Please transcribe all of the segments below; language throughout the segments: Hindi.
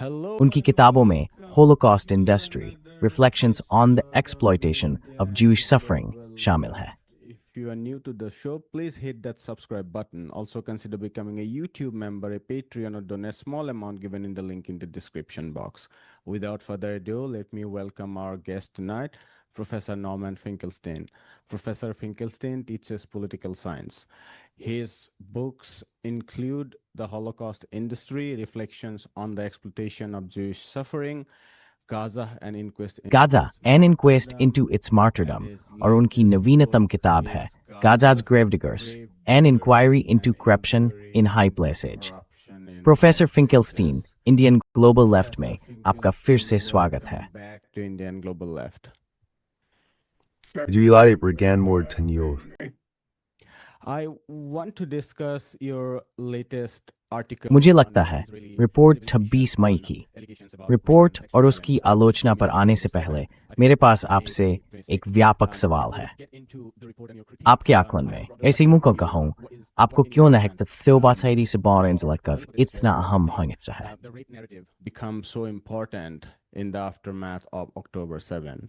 Hello उनकी किताबों में Holocaust industry, reflections on the exploitation of Jewish suffering शामिल है। If you are new to the show, please hit that subscribe button. Also consider becoming a YouTube member, a Patreon, or donate small amount given in the link in the description box. Without further ado, let me welcome our guest tonight, Professor Norman Finkelstein. Professor Finkelstein teaches political science. His books include The Holocaust Industry, Reflections on the Exploitation of Jewish Suffering, Gaza, an Inquest into Gaza its an inquest martyrdom, into its and martyrdom his और उनकी latest नवीनतम book किताब है is Gaza's Gaza's grave diggers Grave an Diggers, inquiry into an corruption inquiry in high into places. corruption in professor high Finkelstein places. Indian global left में Professor आपका फिर से Finkelstein, स्वागत है। welcome back to Indian Global Left. Jullie began more than you. I want to discuss your latest article. मुझे on लगता an है Israeli रिपोर्ट exhibition 26 मई on की allegations about रिपोर्ट raping, और sexual उसकी harassment आलोचना पर in आने से 2007. पहले I मेरे think पास today आपसे is day एक 26. व्यापक Before सवाल we है। get into the report and your critique, आपके I आकलन have में brought a ऐसे question मुंह for you. कहूँ What is- आपको what in क्यों your nähekt sense, Theobatsairis barens like or itna Minister aham Finkelstein, hangit sahe. the rape narrative becomes so important in the aftermath of October 7?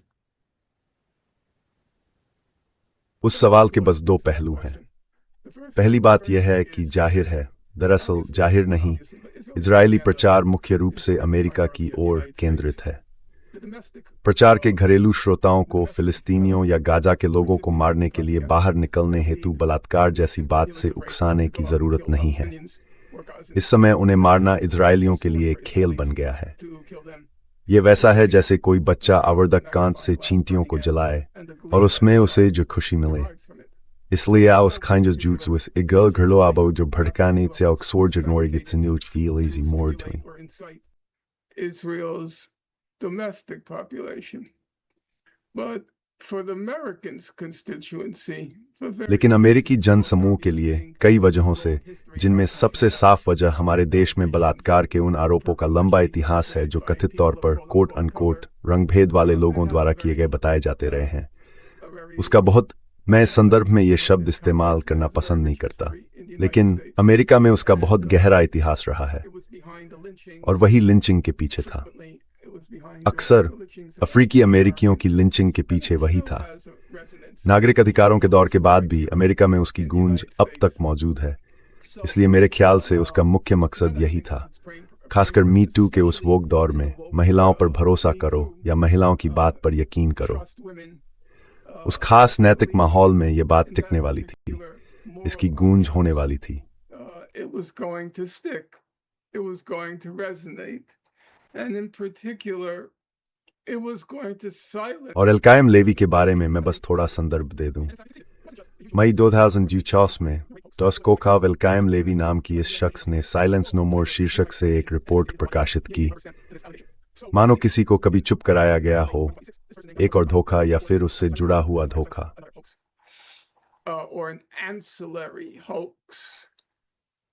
उस सवाल के बस दो पहलू हैं। पहली बात यह है कि जाहिर है, दरअसल जाहिर नहीं, इजरायली प्रचार मुख्य रूप से अमेरिका की ओर केंद्रित है। प्रचार के घरेलू श्रोताओं को फिलिस्तीनियों या गाजा के लोगों को मारने के लिए बाहर निकलने हेतु बलात्कार जैसी बात से उकसाने की जरूरत नहीं है। इस समय उन्हें मारना इजरायलियों के लिए एक खेल बन गया है। ये वैसा है जैसे कोई बच्चा आवर्धक कांच से चींटियों को जलाए और उसमें उसे जो खुशी मिले। इसलिए aus keines Jutes was egal gerlo about der Barkanit se auch sorge nor gets a new feel easy more to me. Israel's domestic population. But for the Americans constituency, for very लेकिन अमेरिकी जनसमूह के लिए कई वजहों से, जिनमें सबसे साफ वजह हमारे देश में बलात्कार के उन आरोपों का लंबा इतिहास है जो कथित तौर पर कोट अनकोट रंगभेद वाले लोगों द्वारा किए गए बताए जाते रहे हैं, उसका बहुत, मैं इस संदर्भ में ये शब्द इस्तेमाल करना पसंद नहीं करता, लेकिन अमेरिका में उसका बहुत गहरा इतिहास रहा है और वही लिंचिंग के पीछे था। अक्सर अफ्रीकी अमेरिकियों की लिंचिंग के पीछे वही था। नागरिक अधिकारों के दौर के बाद भी अमेरिका में उसकी गूंज अब तक मौजूद है। इसलिए मेरे ख्याल से उसका मुख्य मकसद यही था, खासकर मी टू के उस वोग दौर में, महिलाओं पर भरोसा करो या महिलाओं की बात पर यकीन करो। उस खास नैतिक माहौल में ये बात टिकने वाली थी, इसकी गूंज होने वाली थी। it was going to stick, it was going to resonate, and in particular, it was going to silence. और एलकायम लेवी के बारे में मैं बस थोड़ा संदर्भ दे दूं। मई 2024 में टॉस्कोकाव एलकायम लेवी नाम की इस शख्स ने साइलेंस नो मोर शीर्षक से एक रिपोर्ट प्रकाशित की, मानो किसी को कभी चुप कराया गया हो, एक और धोखा या फिर उससे जुड़ा हुआ धोखा। Or an ancillary hoax.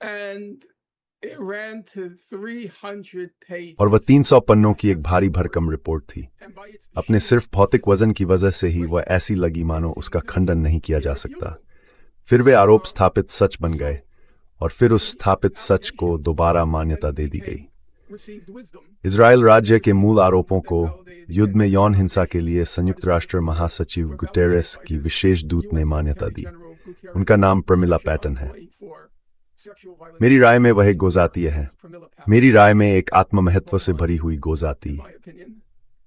And it ran to 300 pages. और वह 300 पन्नों की एक भारी भरकम रिपोर्ट थी। अपने सिर्फ भौतिक वजन की वजह से ही वह ऐसी लगी मानो उसका खंडन नहीं किया जा सकता। फिर वे आरोप स्थापित सच बन गए और फिर उस स्थापित सच को दोबारा मान्यता दे दी गई। इजराइल राज्य के मूल आरोपों को युद्ध में यौन हिंसा के लिए संयुक्त राष्ट्र महासचिव गुटेरेस की विशेष दूत ने मान्यता दी। उनका नाम प्रमिला पैटन है। मेरी राय में वह एक गोजातीय है। मेरी राय में एक आत्ममहत्व से भरी हुई गोजाती।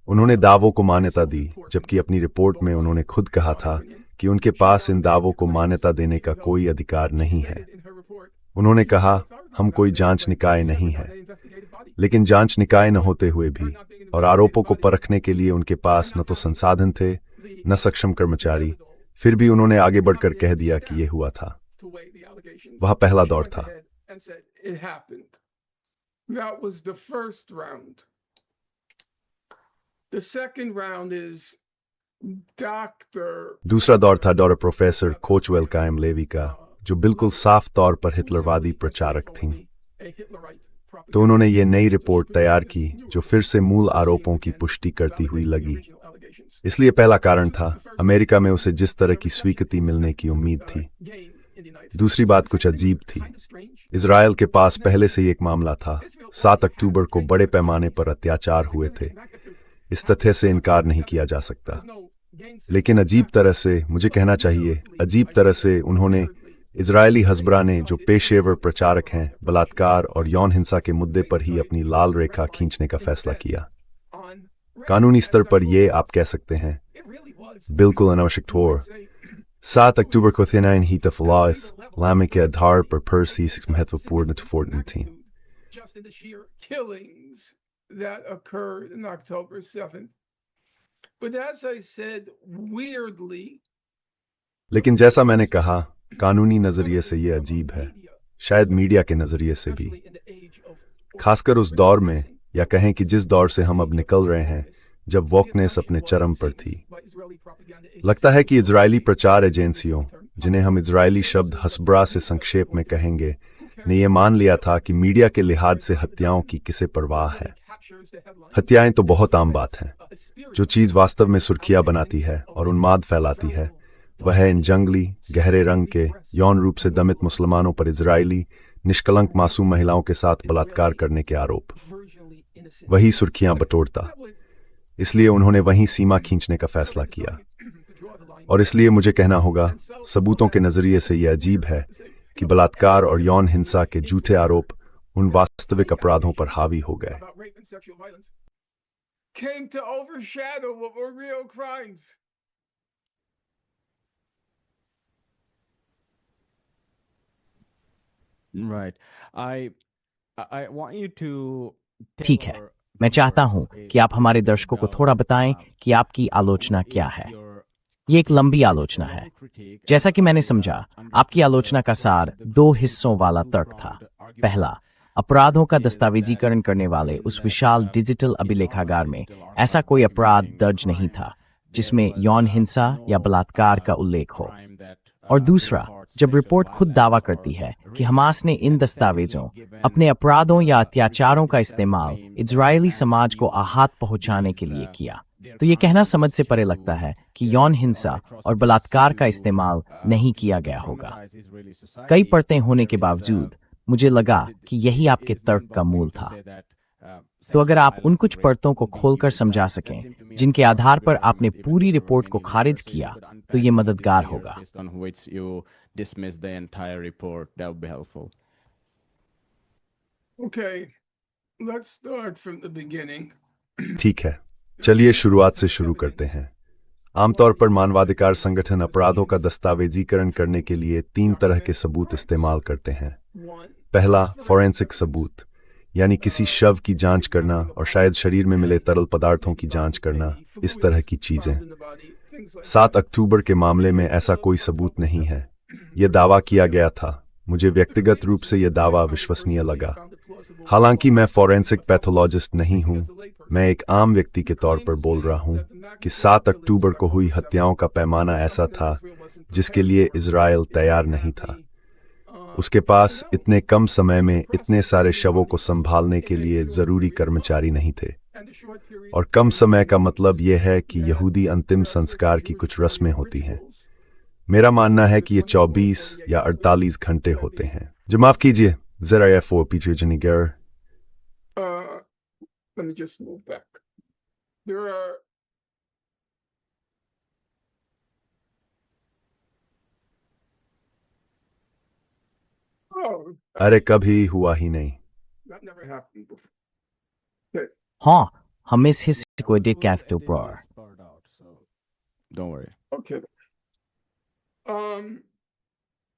उन्होंने दावों को मान्यता दी, जबकि अपनी रिपोर्ट में उन्होंने खुद कहा था कि उनके पास इन दावों को मान्यता देने का कोई अधिकार नहीं है। उन्होंने कहा, हम कोई जांच निकाय नहीं है। लेकिन जांच निकाय न होते हुए भी और आरोपों को परखने के लिए उनके पास न तो संसाधन थे न सक्षम कर्मचारी, फिर भी उन्होंने आगे बढ़कर कह दिया कि यह हुआ था। वह पहला दौर था। That was the first round. The second round is Dr. दूसरा दौर था डॉक्टर प्रोफेसर कोचवेल कायम लेवी का, जो बिल्कुल साफ तौर पर हिटलरवादी प्रचारक थीं। तो उन्होंने ये नई रिपोर्ट तैयार की जो फिर से मूल आरोपों की पुष्टि करती हुई लगी। इसलिए पहला कारण था, अमेरिका में उसे जिस तरह की स्वीकृति मिलने की उम्मीद थी। दूसरी बात कुछ अजीब थी। इजराइल के पास पहले से ही एक मामला था। 7 अक्टूबर को बड़े पैमाने पर अत्याचार हुए थे। इस तथ्य से इनकार नहीं किया जा सकता। लेकिन अजीब तरह से, मुझे कहना चाहिए, अजीब तरह से उन्होंने इजरायली हज़बरा ने, जो पेशेवर प्रचारक हैं, बलात्कार और यौन हिंसा के मुद्दे पर ही अपनी लाल रेखा खींचने का फैसला किया। कानूनी स्तर पर यह आप कह सकते हैं बिल्कुल अनावश्यक ठोर। 7 अक्टूबर को थेनाइन ही तफलाथ लामे के आधार पर परसी महत्वपूर्ण ठोर थी। That occurred on October 7th. But as I said, weirdly, लेकिन जैसा मैंने कहा, कानूनी नजरिए से यह अजीब है, शायद मीडिया के नजरिए से भी, खासकर उस दौर में, या कहें कि जिस दौर से हम अब निकल रहे हैं, जब वोकनेस अपने चरम पर थी। लगता है कि इजरायली प्रचार एजेंसियों, जिन्हें हम इजरायली शब्द हसबरा से संक्षेप में कहेंगे, ने यह मान लिया था कि मीडिया के लिहाज से हत्याओं की किसे परवाह है। हत्याएं तो बहुत आम बात हैं। जो चीज वास्तव में सुर्खियां बनाती है और उन्माद फैलाती है, वह है इन जंगली, गहरे रंग के, यौन रूप से दमित मुसलमानों पर इजरायली निष्कलंक मासूम महिलाओं के साथ बलात्कार करने के आरोप। वही सुर्खियां बटोरता। इसलिए उन्होंने वहीं सीमा खींचने का फैसला किया। और इसलिए मुझे कहना होगा, सबूतों के नजरिए से यह अजीब है कि बलात्कार और यौन हिंसा के झूठे आरोप उन वास्तविक अपराधों पर हावी हो गए। came to overshadow what were real crimes. Right. I want you to ठीक है, मैं चाहता हूं कि आप हमारे दर्शकों को थोड़ा बताएं कि आपकी आलोचना क्या है। ये एक लंबी आलोचना है। जैसा कि मैंने समझा, आपकी आलोचना का सार 2 हिस्सों वाला तर्क था। पहला, अपराधों का दस्तावेजीकरण करने वाले उस विशाल डिजिटल अभिलेखागार में ऐसा कोई अपराध दर्ज नहीं था जिसमें यौन हिंसा या बलात्कार का उल्लेख हो। और दूसरा, जब रिपोर्ट खुद दावा करती है कि हमास ने इन दस्तावेजों, अपने अपराधों या अत्याचारों का इस्तेमाल इजरायली समाज को आहत पहुंचाने के लिए किया, तो ये कहना समझ से परे लगता है कि यौन हिंसा और बलात्कार का इस्तेमाल नहीं किया गया होगा। कई परतें होने के बावजूद मुझे लगा कि यही आपके तर्क का मूल था। तो अगर आप उन कुछ परतों को खोलकर समझा सकें जिनके आधार पर आपने पूरी रिपोर्ट को खारिज किया, तो ये मददगार होगा। Okay, let's start from the beginning. ठीक है, चलिए शुरुआत से शुरू करते हैं। आमतौर पर मानवाधिकार संगठन अपराधों का दस्तावेजीकरण करने के लिए 3 तरह के सबूत इस्तेमाल करते हैं। पहला, फॉरेंसिक सबूत, यानी किसी शव की जांच करना और शायद शरीर में मिले तरल पदार्थों की जांच करना, इस तरह की चीजें। 7 अक्टूबर के मामले में ऐसा कोई सबूत नहीं है। यह दावा किया गया था। मुझे व्यक्तिगत रूप से यह दावा विश्वसनीय लगा। हालांकि मैं फॉरेंसिक पैथोलॉजिस्ट नहीं हूं, मैं एक आम व्यक्ति के तौर पर बोल रहा हूं कि 7 अक्टूबर को हुई हत्याओं का पैमाना ऐसा था जिसके लिए इजराइल तैयार नहीं था। उसके पास इतने कम समय में इतने सारे शवों को संभालने के लिए जरूरी कर्मचारी नहीं थे। और कम समय का मतलब यह है कि यहूदी अंतिम संस्कार की कुछ रस्में होती हैं। मेरा मानना है कि ये 24 या 48 घंटे होते हैं। जो माफ कीजिए, जरा यह फोर पीछे जनिगर। Let me just move back. There are अरे कभी हुआ ही नहीं। that never happened before. Okay. हाँ, हम इस हिस्से को एडिट करते हैं। Don't worry. Okay.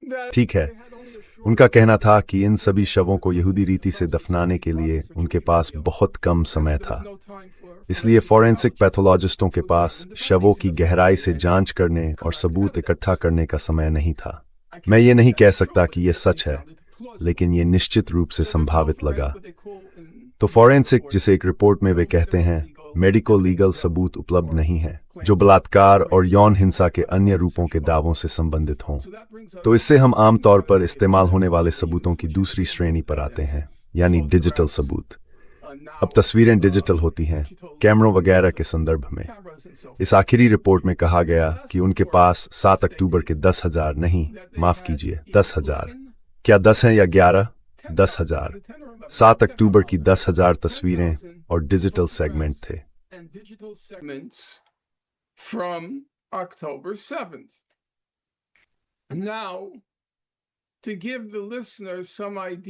That ठीक है, they had only a short उनका कहना था कि इन सभी शवों को यहूदी रीति से दफनाने के लिए उनके पास बहुत कम समय था। no time for इसलिए फॉरेंसिक पैथोलॉजिस्टों के पास शवों की गहराई से जांच करने और सबूत इकट्ठा करने का समय नहीं था। मैं ये नहीं कह सकता कि यह सच है, लेकिन ये निश्चित रूप से संभावित लगा। तो फॉरेंसिक, जिसे एक रिपोर्ट में वे कहते हैं, मेडिको लीगल सबूत उपलब्ध नहीं है जो बलात्कार और यौन हिंसा के अन्य रूपों के दावों से संबंधित हों। तो इससे हम आमतौर पर इस्तेमाल होने वाले सबूतों की दूसरी श्रेणी पर आते हैं, यानी डिजिटल सबूत। अब तस्वीरें डिजिटल होती हैं, कैमरों वगैरह के संदर्भ में। इस आखिरी रिपोर्ट में कहा गया कि उनके पास 7 अक्टूबर के 10,000 नहीं, माफ कीजिए 10,000, क्या 10 हैं या 11? 10,000, 7 अक्टूबर की 10,000 तस्वीरें और डिजिटल सेगमेंट थे।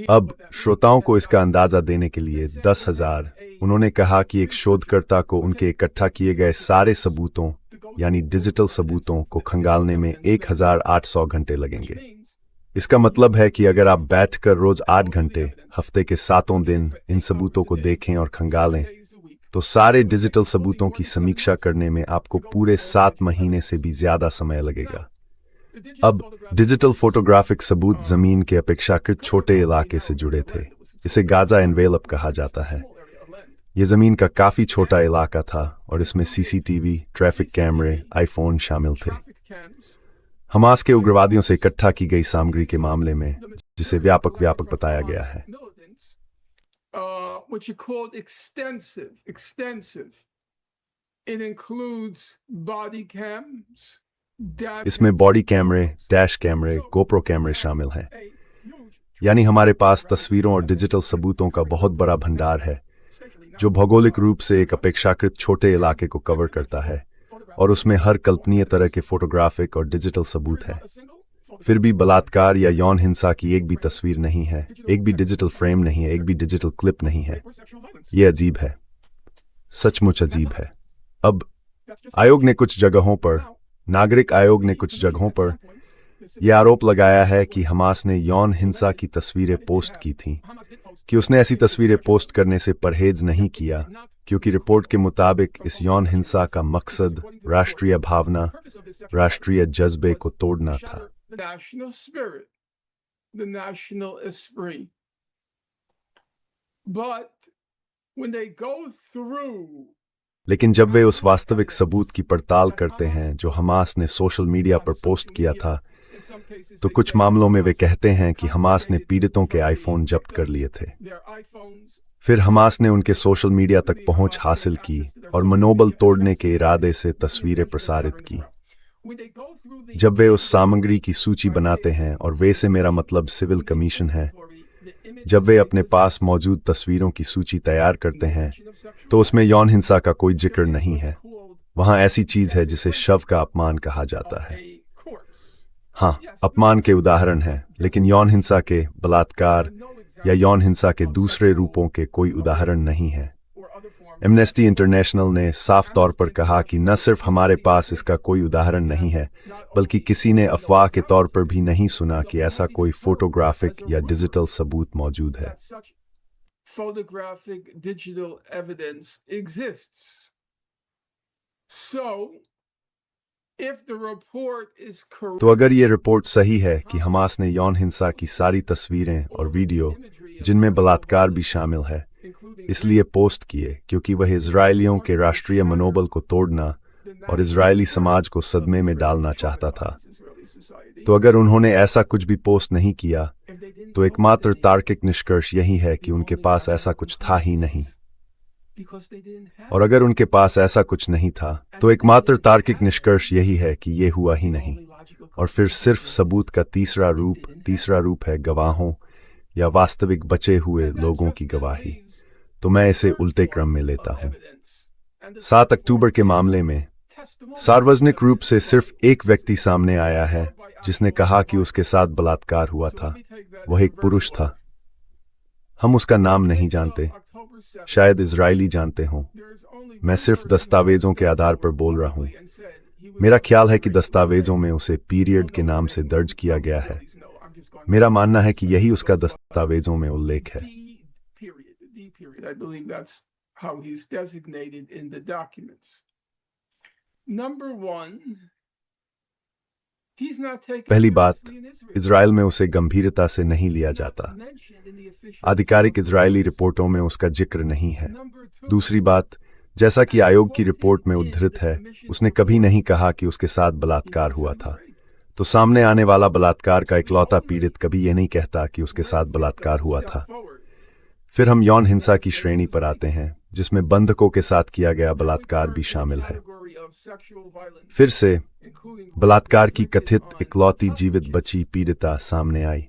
अब श्रोताओं को इसका अंदाजा देने के लिए 10,000, उन्होंने कहा कि एक शोधकर्ता को उनके इकट्ठा किए गए सारे सबूतों यानी डिजिटल सबूतों को खंगालने में 1,800 घंटे लगेंगे। इसका मतलब है कि अगर आप बैठकर रोज 8 घंटे हफ्ते के 7 दिन इन सबूतों को देखें और खंगालें, तो सारे डिजिटल सबूतों की समीक्षा करने में आपको पूरे 7 महीने से भी ज्यादा समय लगेगा। अब डिजिटल फोटोग्राफिक सबूत जमीन के अपेक्षाकृत छोटे इलाके से जुड़े थे। इसे गाजा एनवेलप कहा जाता है। यह जमीन का काफी छोटा इलाका था और इसमें सीसीटीवी, ट्रैफिक कैमरे, आईफोन शामिल थे। हमास के उग्रवादियों से इकट्ठा की गई सामग्री के मामले में, जिसे व्यापक बताया गया है, इसमें बॉडी कैमरे, डैश कैमरे, गोप्रो कैमरे शामिल हैं। यानी हमारे पास तस्वीरों और डिजिटल सबूतों का बहुत बड़ा भंडार है, जो भौगोलिक रूप से एक अपेक्षाकृत छोटे इलाके को कवर करता है, और उसमें हर कल्पनीय तरह के फोटोग्राफिक और डिजिटल सबूत है। फिर भी बलात्कार या यौन हिंसा की एक भी तस्वीर नहीं है, एक भी डिजिटल फ्रेम नहीं है, एक भी डिजिटल क्लिप नहीं है। यह अजीब है, सचमुच अजीब है। अब आयोग ने कुछ जगहों पर, नागरिक आयोग ने कुछ जगहों पर यह आरोप लगाया है कि हमास ने यौन हिंसा की तस्वीरें पोस्ट की थीं, कि उसने ऐसी तस्वीरें पोस्ट करने से परहेज नहीं किया, क्योंकि रिपोर्ट के मुताबिक इस यौन हिंसा का मकसद राष्ट्रीय भावना, राष्ट्रीय जज्बे को तोड़ना था। लेकिन जब वे उस वास्तविक सबूत की पड़ताल करते हैं जो हमास ने सोशल मीडिया पर पोस्ट किया था, तो कुछ मामलों में वे कहते हैं कि हमास ने पीड़ितों के आईफोन जब्त कर लिए थे। फिर हमास ने उनके सोशल मीडिया तक पहुंच हासिल की और मनोबल तोड़ने के इरादे से तस्वीरें प्रसारित की। जब वे उस सामग्री की सूची बनाते हैं, और वे से मेरा मतलब सिविल कमीशन है, जब वे अपने पास मौजूद तस्वीरों की सूची तैयार करते हैं, तो उसमें यौन हिंसा का कोई जिक्र नहीं है। वहां ऐसी चीज है जिसे शव का अपमान कहा जाता है। हाँ, अपमान के उदाहरण हैं, लेकिन यौन हिंसा के, बलात्कार या यौन हिंसा के दूसरे रूपों के कोई उदाहरण नहीं है। एमनेस्टी इंटरनेशनल ने साफ तौर पर कहा कि न सिर्फ हमारे पास इसका कोई उदाहरण नहीं है, बल्कि किसी ने अफवाह के तौर पर भी नहीं सुना कि ऐसा कोई फोटोग्राफिक या डिजिटल सबूत मौजूद है। तो अगर ये रिपोर्ट सही है कि हमास ने यौन हिंसा की सारी तस्वीरें और वीडियो, जिनमें बलात्कार भी शामिल है, इसलिए पोस्ट किए क्योंकि वह इजरायलियों के राष्ट्रीय मनोबल को तोड़ना और इजरायली समाज को सदमे में डालना चाहता था, तो अगर उन्होंने ऐसा कुछ भी पोस्ट नहीं किया, तो एकमात्र तार्किक निष्कर्ष यही है कि उनके पास ऐसा कुछ था ही नहीं। और अगर उनके पास ऐसा कुछ नहीं था, तो एकमात्र तार्किक निष्कर्ष यही है कि ये हुआ ही नहीं। और फिर सिर्फ सबूत का तीसरा रूप है गवाहों या वास्तविक बचे हुए लोगों की गवाही। तो मैं इसे उल्टे क्रम में लेता हूं। 7 अक्टूबर के मामले में सार्वजनिक रूप से सिर्फ एक व्यक्ति सामने आया है जिसने कहा कि उसके साथ बलात्कार हुआ था। वह एक पुरुष था। हम उसका नाम नहीं जानते, शायद इजरायली जानते हों। मैं सिर्फ दस्तावेजों के आधार पर बोल रहा हूं। मेरा ख्याल है कि दस्तावेजों में उसे पीरियड के नाम से दर्ज किया गया है। मेरा मानना है कि यही उसका दस्तावेजों में उल्लेख है। पहली बात, इजराइल में उसे गंभीरता से नहीं लिया जाता। आधिकारिक इजरायली रिपोर्टों में उसका जिक्र नहीं है। दूसरी बात, जैसा कि आयोग की रिपोर्ट में उद्धृत है, उसने कभी नहीं कहा कि उसके साथ बलात्कार हुआ था। तो सामने आने वाला बलात्कार का इकलौता पीड़ित कभी यह नहीं कहता कि उसके साथ बलात्कार हुआ था। फिर हम यौन हिंसा की श्रेणी पर आते हैं, जिसमें बंधकों के साथ किया गया बलात्कार भी शामिल है। फिर से बलात्कार की कथित इकलौती जीवित बची पीड़िता सामने आई,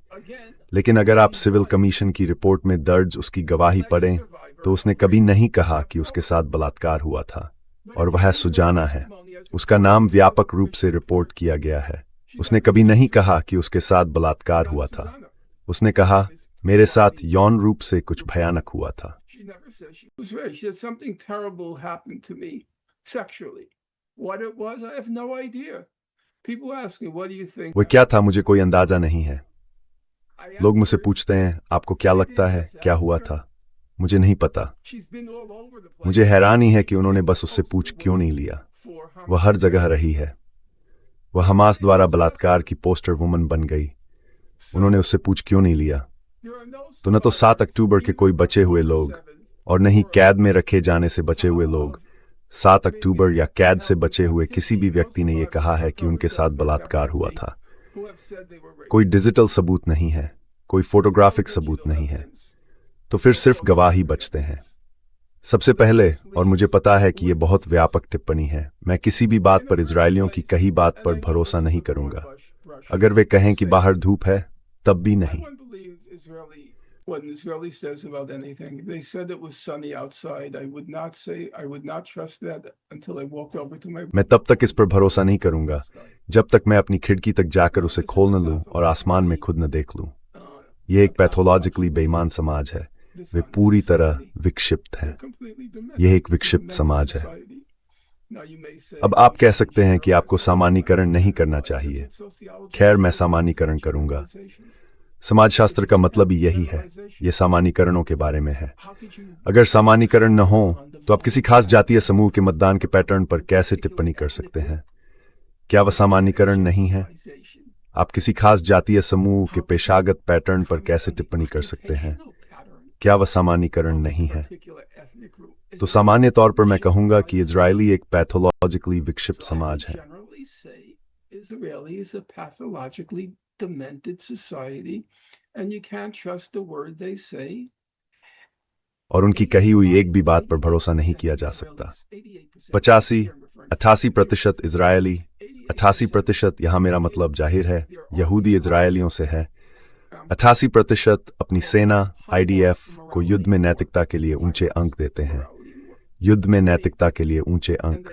लेकिन अगर आप सिविल कमीशन की रिपोर्ट में दर्ज उसकी गवाही पढ़ें तो उसने कभी नहीं कहा कि उसके साथ बलात्कार हुआ था, और वह सुजाना है। उसका नाम व्यापक रूप से रिपोर्ट किया गया है। उसने कभी नहीं कहा कि उसके साथ बलात्कार हुआ था। उसने कहा, मेरे साथ यौन रूप से कुछ भयानक हुआ था। वो क्या था, मुझे कोई अंदाजा नहीं है। लोग मुझसे पूछते हैं, आपको क्या लगता है क्या हुआ था? मुझे नहीं पता। मुझे हैरानी है कि उन्होंने बस उससे पूछ क्यों नहीं लिया। वह हर जगह रही है। वह हमास द्वारा बलात्कार की पोस्टर वुमन बन गई। उन्होंने उससे पूछ क्यों नहीं लिया? तो न तो 7 अक्टूबर के कोई बचे हुए लोग और न ही कैद में रखे जाने से बचे हुए लोग, 7 अक्टूबर या कैद से बचे हुए किसी भी व्यक्ति ने यह कहा है कि उनके साथ बलात्कार हुआ था। कोई डिजिटल सबूत नहीं है, कोई फोटोग्राफिक सबूत नहीं है, तो फिर सिर्फ गवाह ही बचते हैं। सबसे पहले, और मुझे पता है कि यह बहुत व्यापक टिप्पणी है, मैं किसी भी बात पर इजरायलियों की कही बात पर भरोसा नहीं करूंगा। अगर वे कहें कि बाहर धूप है, तब भी नहीं। What an Israeli says about anything. If they said it was sunny outside, I would not trust that until I walked over to my. मैं तब तक इस पर भरोसा नहीं करूंगा जब तक मैं अपनी खिड़की तक जाकर उसे खोल न लूं और आसमान में खुद न देख लूं। यह एक पैथोलॉजिकली बेईमान समाज है। वे पूरी तरह विक्षिप्त हैं। यह एक विक्षिप्त समाज है। अब आप कह सकते हैं कि आपको सामान्यीकरण नहीं करना चाहिए। खैर, मैं सामान्यीकरण करूंगा। समाजशास्त्र का मतलब ही यही है। यह सामान्यीकरणों के बारे में है। अगर सामान्यीकरण न हो तो आप किसी खास जातीय समूह के मतदान के पैटर्न पर कैसे टिप्पणी कर सकते हैं? क्या वह सामान्यीकरण नहीं है? आप किसी खास जातीय समूह के पेशागत पैटर्न पर कैसे टिप्पणी कर सकते हैं? क्या वह सामान्यीकरण नहीं है? तो सामान्य तौर पर मैं कहूंगा कि इजरायली एक पैथोलॉजिकली विक्षिप्त समाज है। Demented society, and you can't trust the word they say. और उनकी कही हुई एक भी बात पर भरोसा नहीं किया जा सकता। 88% इजरायली, 88% यहां मेरा मतलब जाहिर है यहूदी इजरायलियों से है। 88% अपनी सेना IDF को युद्ध में नैतिकता के लिए ऊंचे अंक देते हैं। युद्ध में नैतिकता के लिए ऊंचे अंक।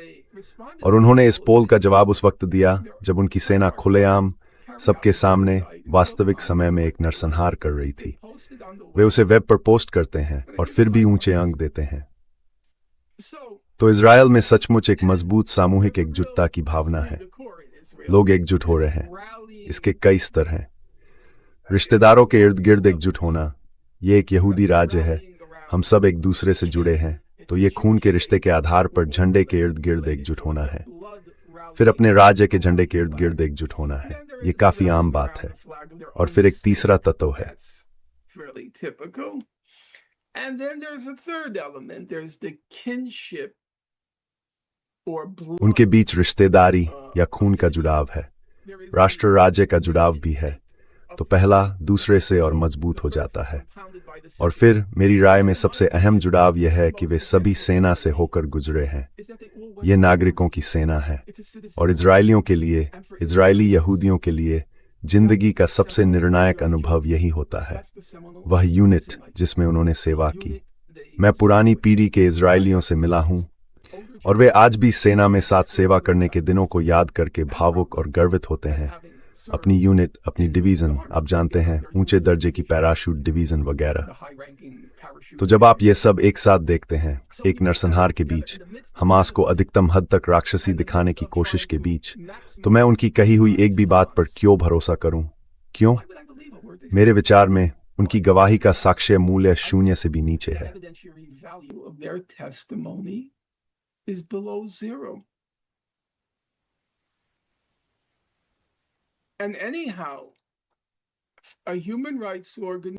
और उन्होंने इस पोल का जवाब उस वक्त दिया जब उनकी सेना खुलेआम सबके सामने वास्तविक समय में एक नरसंहार कर रही थी। वे उसे वेब पर पोस्ट करते हैं और फिर भी ऊंचे अंक देते हैं। तो इजराइल में सचमुच एक मजबूत सामूहिक एकजुटता की भावना है। लोग एकजुट हो रहे हैं। इसके कई स्तर हैं। रिश्तेदारों के इर्द गिर्द एकजुट होना। ये एक यहूदी राज्य है। हम सब एक दूसरे से जुड़े हैं, तो ये खून के रिश्ते के आधार पर झंडे के इर्द गिर्द एकजुट होना है। फिर अपने राज्य के झंडे के इर्द गिर्द एकजुट होना है। ये काफी आम बात है। और फिर एक तीसरा तत्व है। उनके बीच रिश्तेदारी या खून का जुड़ाव है। राष्ट्र राज्य का जुड़ाव भी है। तो पहला दूसरे से और मजबूत हो जाता है। और फिर मेरी राय में सबसे अहम जुड़ाव यह है कि वे सभी सेना से होकर गुजरे हैं। ये नागरिकों की सेना है। और इजरायलियों के लिए, इजरायली यहूदियों के लिए जिंदगी का सबसे निर्णायक अनुभव यही होता है। वह यूनिट जिसमें उन्होंने सेवा की। मैं पुरानी पीढ़ी के इजरायलियों से मिला हूं और वे आज भी सेना में साथ सेवा करने के दिनों को याद करके भावुक और गर्वित होते हैं। अपनी यूनिट, अपनी डिवीजन, आप जानते हैं, ऊंचे दर्जे की पैराशूट डिवीजन वगैरह। तो जब आप ये सब एक साथ देखते हैं, एक नरसंहार के बीच, हमास को अधिकतम हद तक राक्षसी दिखाने की कोशिश के बीच, तो मैं उनकी कही हुई एक भी बात पर क्यों भरोसा करूं? क्यों? मेरे विचार में उनकी गवाही का साक्ष्य मूल्य 0 से भी नीचे है।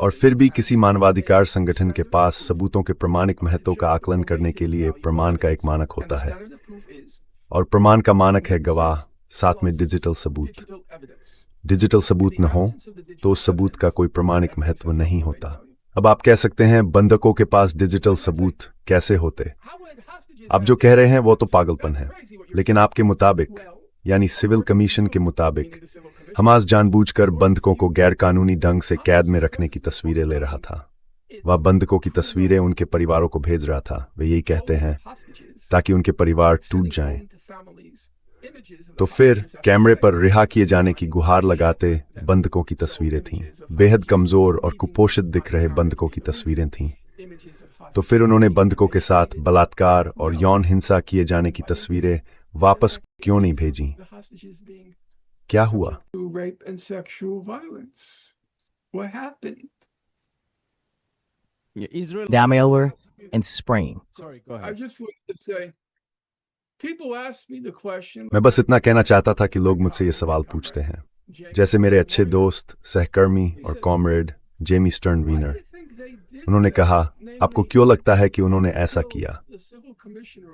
और फिर भी किसी मानवाधिकार संगठन के पास सबूतों के प्रमाणिक महत्व का आकलन करने के लिए प्रमाण का एक मानक होता है। और प्रमाण का मानक है गवाह, साथ में डिजिटल सबूत। डिजिटल सबूत न हो तो उस सबूत का कोई प्रमाणिक महत्व नहीं होता। अब आप कह सकते हैं बंधकों के पास डिजिटल सबूत कैसे होते। आप जो कह रहे हैं वो तो पागलपन है, लेकिन आपके मुताबिक यानी सिविल कमीशन के मुताबिक हमास जानबूझकर बंधकों को गैरकानूनी ढंग से कैद में रखने की तस्वीरें ले रहा था। वह बंधकों की तस्वीरें उनके परिवारों को भेज रहा था। वे यही कहते हैं ताकि उनके परिवार टूट जाएं। तो फिर कैमरे पर रिहा किए जाने की गुहार लगाते बंधकों की तस्वीरें थीं। बेहद कमजोर और कुपोषित दिख रहे बंधकों की तस्वीरें थीं। तो फिर उन्होंने बंधकों के साथ बलात्कार और यौन हिंसा किए जाने की तस्वीरें वापस क्यों नहीं भेजी? क्या हुआ? Daimler and Sprain. Sorry, go I ahead. just wanted to say, people ask me the question. मैं बस इतना कहना चाहता था कि लोग मुझसे ये सवाल पूछते हैं, जैसे मेरे अच्छे दोस्त, सहकर्मी और कॉमरेड जेमी स्टर्न वीनर। उन्होंने कहा, आपको क्यों लगता है कि उन्होंने ऐसा किया?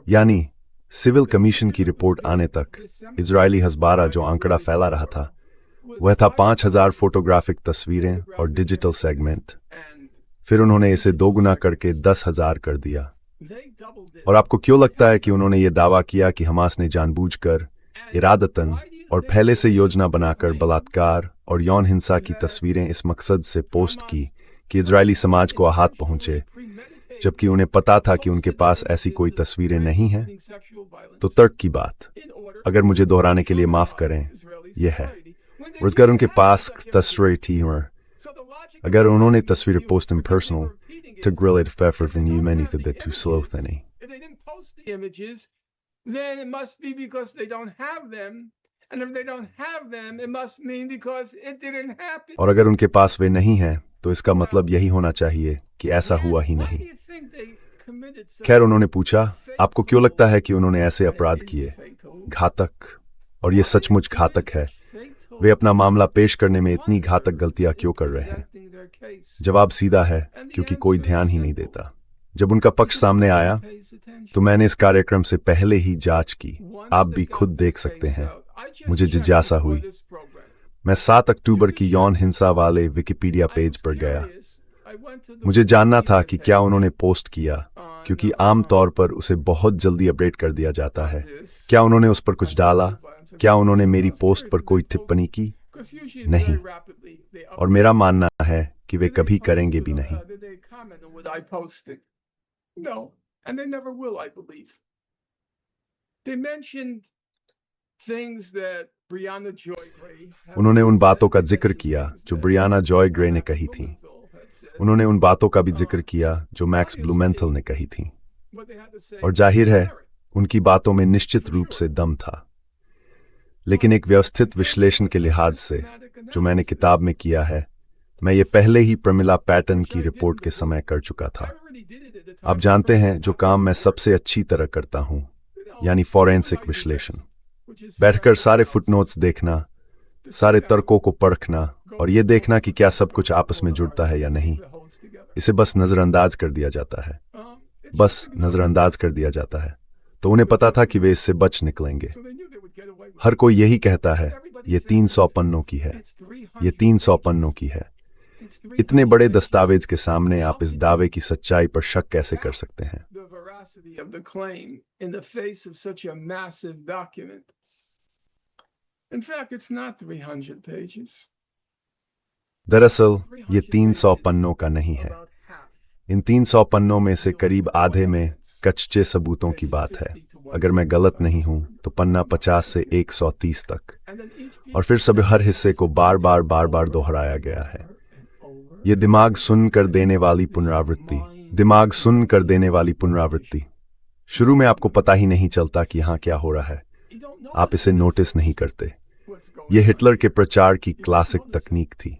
यानी सिविल कमीशन की रिपोर्ट आने तक इजरायली हज़बारा जो आंकड़ा फैला रहा था वह था 5,000 फोटोग्राफिक तस्वीरें और डिजिटल सेगमेंट। फिर उन्होंने इसे दोगुना करके 10,000 कर दिया। और आपको क्यों लगता है कि उन्होंने ये दावा किया कि हमास ने जानबूझकर, इरादतन और पहले से योजना बनाकर बलात्कार और यौन हिंसा की तस्वीरें इस मकसद से पोस्ट की कि इजरायली समाज को आहत पहुंचे, जबकि उन्हें पता था कि उनके पास ऐसी कोई तस्वीरें नहीं हैं? तो तर्क की बात, अगर मुझे दोहराने के लिए माफ करें, यह है रोजगार उनके पास तस्वीरें थी। अगर उन्होंने तस्वीरें post impersonal to grill it for new many that they're too slow thinny. If they didn't post the images, then it must be because they don't have them. And if they don't have them, it must mean because it didn't happen. और अगर उनके पास वे नहीं हैं, तो इसका मतलब यही होना चाहिए कि ऐसा हुआ ही नहीं। खैर, उन्होंने पूछा, आपको क्यों लगता है कि उन्होंने ऐसे अपराध किए? घातक, और ये सचमुच घातक है। वे अपना मामला पेश करने में इतनी घातक गलतियां क्यों कर रहे हैं? जवाब सीधा है, क्योंकि कोई ध्यान ही नहीं देता। जब उनका पक्ष सामने आया तो मैंने इस कार्यक्रम से पहले ही जांच की। आप भी खुद देख सकते हैं। मुझे जिज्ञासा हुई। मैं 7 अक्टूबर की यौन हिंसा वाले विकिपीडिया पेज पर गया। मुझे जानना था कि क्या उन्होंने पोस्ट किया, क्योंकि आम तौर पर उसे बहुत जल्दी अपडेट कर दिया जाता है। क्या उन्होंने उस पर कुछ डाला? क्या उन्होंने मेरी पोस्ट पर कोई टिप्पणी की? नहीं। और मेरा मानना है कि वे कभी करेंगे भी नहीं। उन्होंने उन बातों का जिक्र किया जो ब्रियाना जॉय ग्रे ने कही थी। उन्होंने उन बातों का भी जिक्र किया जो मैक्स ब्लूमेंथल ने कही थी। और जाहिर है, उनकी बातों में निश्चित रूप से दम था। लेकिन एक व्यवस्थित विश्लेषण के लिहाज से जो मैंने किताब में किया है, मैं ये पहले ही प्रमिला पैटर्न की रिपोर्ट के समय कर चुका था। आप जानते हैं जो काम मैं सबसे अच्छी तरह करता हूं, यानी फॉरेंसिक विश्लेषण। बैठकर सारे फुटनोट्स देखना, सारे तर्कों को परखना और ये देखना कि क्या सब कुछ आपस में जुड़ता है या नहीं। इसे बस नजरअंदाज कर दिया जाता है। बस नजरअंदाज कर दिया जाता है। तो उन्हें पता था कि वे इससे बच निकलेंगे। हर कोई यही कहता है, ये 300 पन्नों की है, ये 300 पन्नों की है। इतने बड़े दस्तावेज के सामने आप इस दावे की सच्चाई पर शक कैसे कर सकते हैं? दरअसल ये 300 पन्नों का नहीं है। इन 300 पन्नों में से करीब आधे में कच्चे सबूतों की बात है। अगर मैं गलत नहीं हूं तो पन्ना 50 से 130 तक, और फिर सब हर हिस्से को बार बार दोहराया गया है। ये दिमाग सुन कर देने वाली पुनरावृत्ति, दिमाग सुन कर देने वाली पुनरावृत्ति। शुरू में आपको पता ही नहीं चलता कि यहाँ क्या हो रहा है। आप इसे नोटिस नहीं करते। ये हिटलर के प्रचार की क्लासिक तकनीक थी।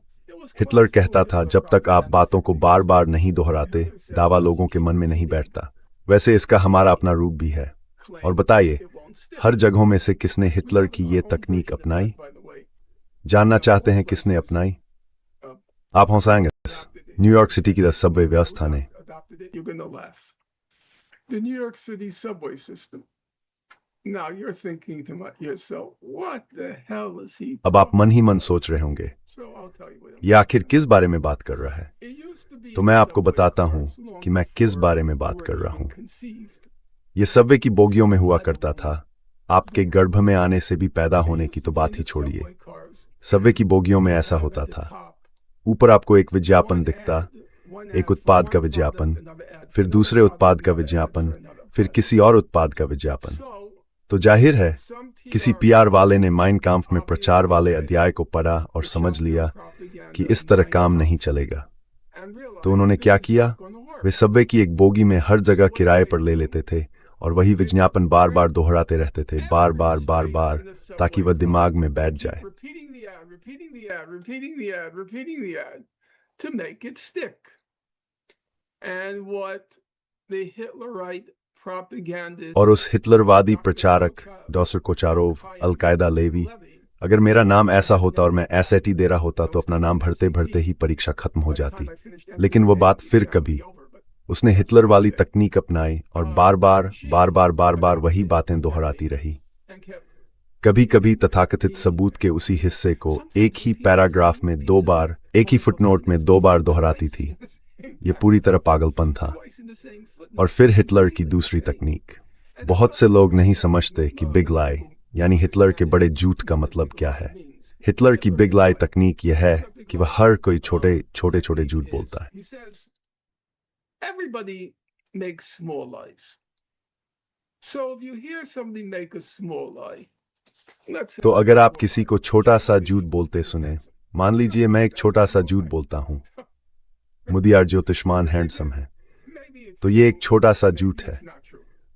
हिटलर कहता था, जब तक आप बातों को बार बार नहीं दोहराते, दावा लोगों के मन में नहीं बैठता। वैसे इसका हमारा अपना रूप भी है। और बताइए, हर जगहों में से किसने हिटलर की ये तकनीक अपनाई? जानना चाहते हैं किसने अपनाई? आप हंसाएंगे। न्यूयॉर्क सिटी की सबवे व्यवस्था ने। Now you're thinking to yourself, what the hell is he? अब आप मन ही मन सोच रहे होंगे So I'll tell you what. ये आखिर किस बारे में बात कर रहा है। It used to be तो मैं आपको subway बताता cars हूं long कि मैं किस before बारे में you बात were कर रहा even हूं। conceived. ये सबवे की बोगियों में हुआ करता था। आपके गर्भ में आने से भी पैदा होने की तो बात ही छोड़िए। सबवे की बोगियों में ऐसा होता था, ऊपर आपको एक विज्ञापन दिखता, एक उत्पाद का विज्ञापन, फिर दूसरे उत्पाद का विज्ञापन, फिर किसी और उत्पाद का विज्ञापन। तो जाहिर है किसी पीआर वाले ने माइन काम्फ में प्रचार वाले अध्याय को पढ़ा और समझ लिया कि इस तरह काम नहीं चलेगा। तो उन्होंने क्या किया, वे सबवे की एक बोगी में हर जगह किराए पर ले लेते थे और वही विज्ञापन बार बार दोहराते रहते थे, बार बार बार बार, ताकि वह दिमाग में बैठ जाए। Repeating the ad to make it stick. And what the Hitlerite propagandists और उस हिटलरवादी प्रचारक डॉक्टर कोचारोव, अलकायदा लेवी, अगर मेरा नाम ऐसा होता और मैं एसएटी दे रहा होता तो अपना नाम भरते भरते ही परीक्षा खत्म हो जाती। लेकिन वो बात फिर कभी, उसने हिटलर वाली तकनीक अपनाई और बार बार बार बार बार बार वही बातें दोहराती रही। कभी कभी तथाकथित सबूत के उसी हिस्से को एक ही पैराग्राफ में 2 बार, एक ही फुटनोट में 2 बार दोहराती थी। ये पूरी तरह पागलपन था। और फिर हिटलर की दूसरी तकनीक। बहुत से लोग नहीं समझते कि बिग लाई यानी हिटलर के बड़े झूठ का मतलब क्या है। हिटलर की बिग लाई तकनीक यह है कि वह हर कोई छोटे छोटे छोटे झूठ बोलता है। Everybody makes small lies. So if you hear somebody make a small lie, let's say तो अगर आप किसी को छोटा सा झूठ बोलते सुने, मान लीजिए मैं एक छोटा सा झूठ बोलता हूँ, मुदियार ज्योतिषमान हैंडसम है, तो ये एक छोटा सा झूठ है।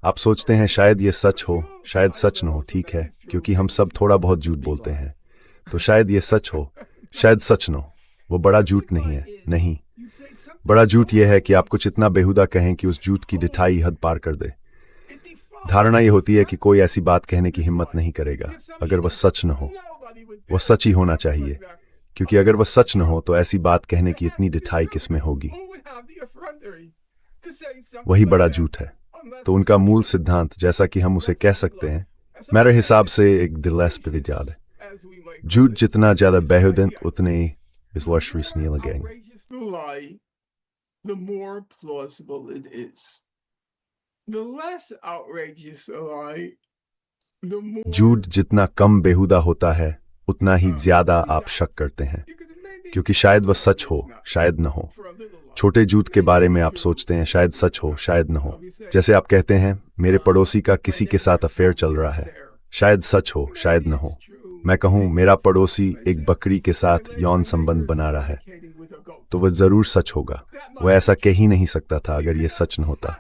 आप सोचते हैं शायद ये सच हो, शायद सच न हो, ठीक है, क्योंकि हम सब थोड़ा बहुत झूठ बोलते हैं, तो शायद ये सच हो, शायद सच न हो। वो बड़ा झूठ नहीं है। नहीं, बड़ा झूठ यह है कि आप कुछ इतना बेहुदा कहें कि उस झूठ की ढिठाई हद पार कर दे। धारणा यह होती है कि कोई ऐसी बात कहने की हिम्मत नहीं करेगा अगर वह सच न हो। वह सच ही होना चाहिए, क्योंकि अगर वह सच न हो तो ऐसी बात कहने की इतनी ढिठाई किसमें होगी। वही बड़ा झूठ है। तो उनका मूल सिद्धांत, जैसा कि हम उसे कह सकते हैं, मेरे हिसाब से एक दिलचस्प विचार है। झूठ जितना ज्यादा बेहुदा उतने ही विश्वसनीय लगेंगे। The more plausible it is. The less outrageous a lie, the more झूठ जितना कम बेहुदा होता है उतना ही ज्यादा आप शक करते हैं, क्योंकि शायद वह सच हो, शायद न हो। छोटे झूठ के बारे में आप सोचते हैं शायद सच हो, शायद न हो। जैसे आप कहते हैं मेरे पड़ोसी का किसी के साथ अफेयर चल रहा है, शायद सच हो, शायद न हो। मैं कहूं मेरा पड़ोसी एक बकरी के साथ यौन संबंध बना रहा है, तो वह जरूर सच होगा। वह ऐसा कह ही नहीं सकता था अगर यह सच न होता।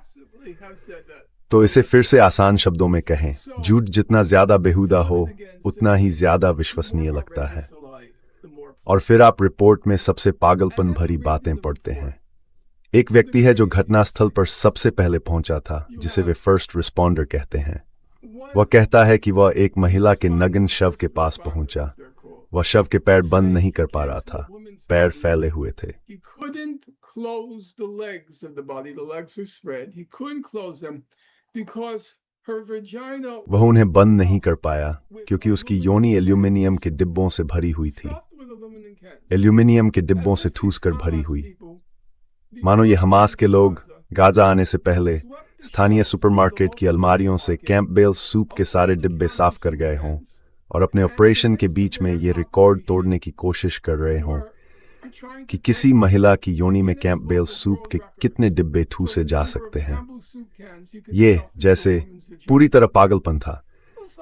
तो इसे फिर से आसान शब्दों में कहें, झूठ जितना ज्यादा बेहुदा हो उतना ही ज्यादा विश्वसनीय लगता है। और फिर आप रिपोर्ट में सबसे पागलपन भरी बातें पढ़ते हैं। एक व्यक्ति है जो घटनास्थल पर सबसे पहले पहुंचा था, जिसे वे फर्स्ट रिस्पॉन्डर कहते हैं। वह कहता है कि वह एक महिला के नग्न शव के पास पहुंचा। वह शव के पैर बंद नहीं कर पा रहा था, पैर फैले हुए थे। वह उन्हें बंद नहीं कर पाया क्योंकि उसकी योनि एल्यूमिनियम के डिब्बों से भरी हुई थी, एल्यूमिनियम के डिब्बों से ठूस कर भरी हुई। मानो ये हमास के लोग गाजा आने से पहले स्थानीय सुपरमार्केट की अलमारियों से कैंपबेल सूप के सारे डिब्बे साफ कर गए हों और अपने ऑपरेशन के बीच में ये रिकॉर्ड तोड़ने की कोशिश कर रहे हों कि किसी महिला की योनि में कैंपबेल सूप के कितने डिब्बे ठूसे जा सकते हैं। ये जैसे पूरी तरह पागलपन था।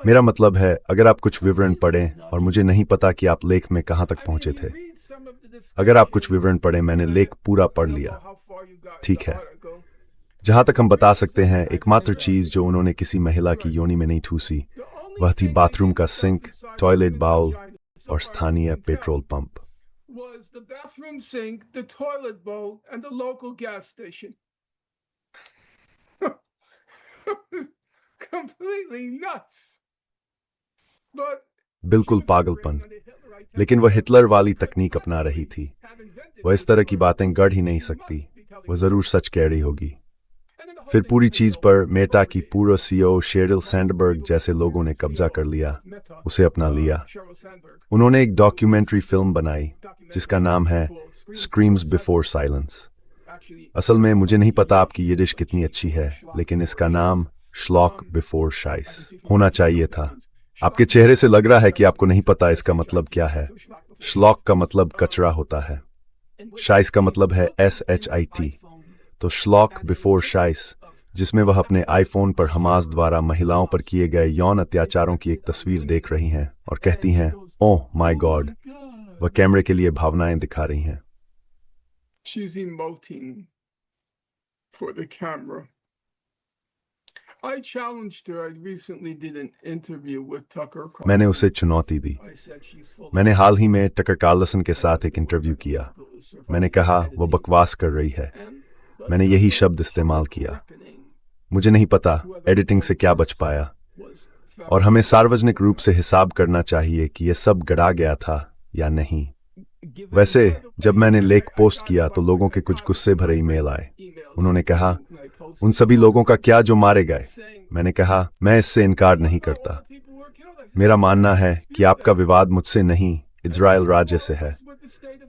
मेरा मतलब है, अगर आप कुछ विवरण पढ़ें, और मुझे नहीं पता कि आप लेख में कहां तक पहुंचे थे। अगर आप कुछ विवरण पढ़ें, मैंने लेख पूरा पढ़ लिया, ठीक है। जहां तक हम बता सकते हैं, एकमात्र चीज जो उन्होंने किसी महिला की योनि में नहीं ठूसी वह थी बाथरूम का सिंक, टॉयलेट बाउल और स्थानीय petrol pump. Was the bathroom sink, the toilet bowl, and the local gas station. Completely nuts. But बिल्कुल पागलपन। लेकिन वह हिटलर वाली तकनीक अपना रही थी। वह इस तरह की बातें गढ़ ही नहीं सकती, वह जरूर सच कह रही होगी। फिर पूरी चीज पर मेटा की पूर्व सीईओ शेरिल सैंडबर्ग जैसे लोगों ने कब्जा कर लिया, उसे अपना लिया। उन्होंने एक डॉक्यूमेंट्री फिल्म बनाई जिसका नाम है स्क्रीम्स बिफोर साइलेंस। असल में मुझे नहीं पता आपकी यिडिश कितनी अच्छी है, लेकिन इसका नाम श्लॉक बिफोर शाइस होना चाहिए था। आपके चेहरे से लग रहा है कि आपको नहीं पता इसका मतलब क्या है। श्लॉक का मतलब कचरा होता है, शाइस का मतलब है SHIT। तो श्लॉक बिफोर शाइस, जिसमें वह अपने आईफोन पर हमास द्वारा महिलाओं पर किए गए यौन अत्याचारों की एक तस्वीर देख रही हैं और कहती हैं, ओह माय गॉड। वह कैमरे के लिए भावनाएं दिखा रही हैं। She's emoting for the camera. I challenged her. I recently did an interview with Tucker Carlson. मैंने उसे चुनौती दी। I said she's full मैंने हाल ही में टकर कार्लसन के साथ एक इंटरव्यू किया। मैंने कहा वह बकवास कर रही है। मैंने यही शब्द इस्तेमाल किया। मुझे नहीं पता एडिटिंग से क्या बच पाया, और हमें सार्वजनिक रूप से हिसाब करना चाहिए कि यह सब गढ़ा गया था या नहीं। वैसे जब मैंने लेख पोस्ट किया तो लोगों के कुछ गुस्से भरे ईमेल आए। उन्होंने कहा, उन सभी लोगों का क्या जो मारे गए। मैंने कहा, मैं इससे इनकार नहीं करता। मेरा मानना है कि आपका विवाद मुझसे नहीं, इजराइल राज्य से है।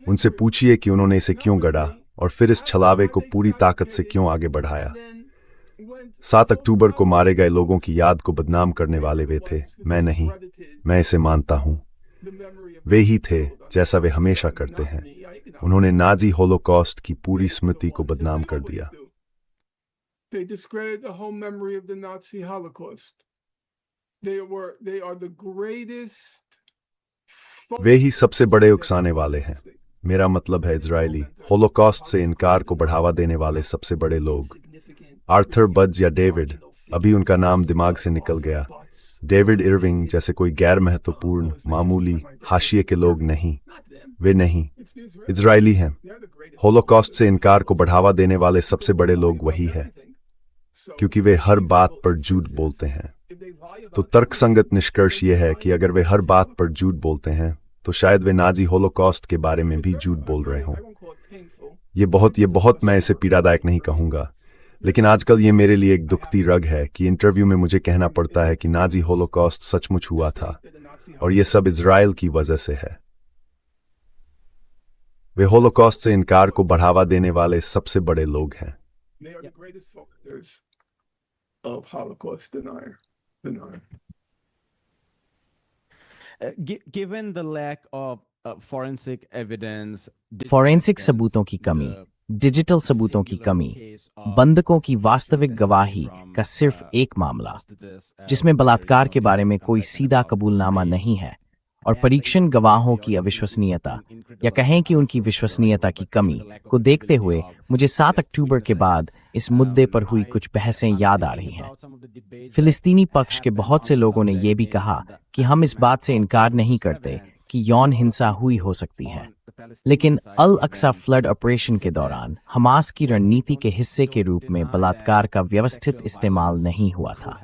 उनसे पूछिए कि उन्होंने इसे क्यों गढ़ा और फिर इस छलावे को पूरी ताकत से क्यों आगे बढ़ाया। 7 अक्टूबर को मारे गए लोगों की याद को बदनाम करने वाले वे थे, मैं नहीं। मैं इसे मानता हूं। वे ही थे जैसा वे हमेशा करते हैं। उन्होंने नाजी होलोकॉस्ट की पूरी स्मृति को बदनाम कर दिया। They discredited the whole memory of the Nazi Holocaust. They are the greatest. वे ही सबसे बड़े उकसाने वाले हैं। मेरा मतलब है इजरायली होलोकॉस्ट से इनकार को बढ़ावा देने वाले सबसे बड़े लोग। आर्थर बड्स या डेविड, अभी उनका नाम दिमाग से निकल गया। डेविड इरविंग जैसे कोई गैर महत्वपूर्ण मामूली हाशिए के लोग नहीं। वे नहीं, इजरायली हैं। होलोकॉस्ट से इनकार को बढ़ावा देने वाले सबसे बड़े लोग वही है, क्योंकि वे हर बात पर झूठ बोलते हैं। तो तर्कसंगत निष्कर्ष यह है कि अगर वे हर बात पर झूठ बोलते हैं तो शायद वे नाजी होलोकॉस्ट के बारे में भी झूठ बोल रहे हों। ये बहुत मैं इसे पीड़ादायक नहीं कहूंगा, लेकिन आजकल ये मेरे लिए एक दुखती रग है कि इंटरव्यू में मुझे कहना पड़ता है कि नाजी होलोकॉस्ट सचमुच हुआ था और ये सब इजराइल की वजह से है। वे होलोकॉस्ट से इनकार को बढ़ावा देने वाले सबसे बड़े लोग हैं। They are the greatest focus of Holocaust denier. Given the lack of forensic evidence, forensic सबूतों की कमी, डिजिटल सबूतों की कमी, बंधकों की वास्तविक गवाही का सिर्फ एक मामला जिसमें बलात्कार के बारे में कोई सीधा कबूलनामा नहीं है, और परीक्षण गवाहों की अविश्वसनीयता या कहें कि उनकी विश्वसनीयता की कमी को देखते हुए मुझे 7 अक्टूबर के बाद इस मुद्दे पर हुई कुछ बहसें याद आ रही हैं। फिलिस्तीनी पक्ष के बहुत से लोगों ने यह भी कहा कि हम इस बात से इनकार नहीं करते कि यौन हिंसा हुई हो सकती है, लेकिन अल अक्सा फ्लड ऑपरेशन के दौरान हमास की रणनीति के हिस्से के रूप में बलात्कार का व्यवस्थित इस्तेमाल नहीं हुआ था।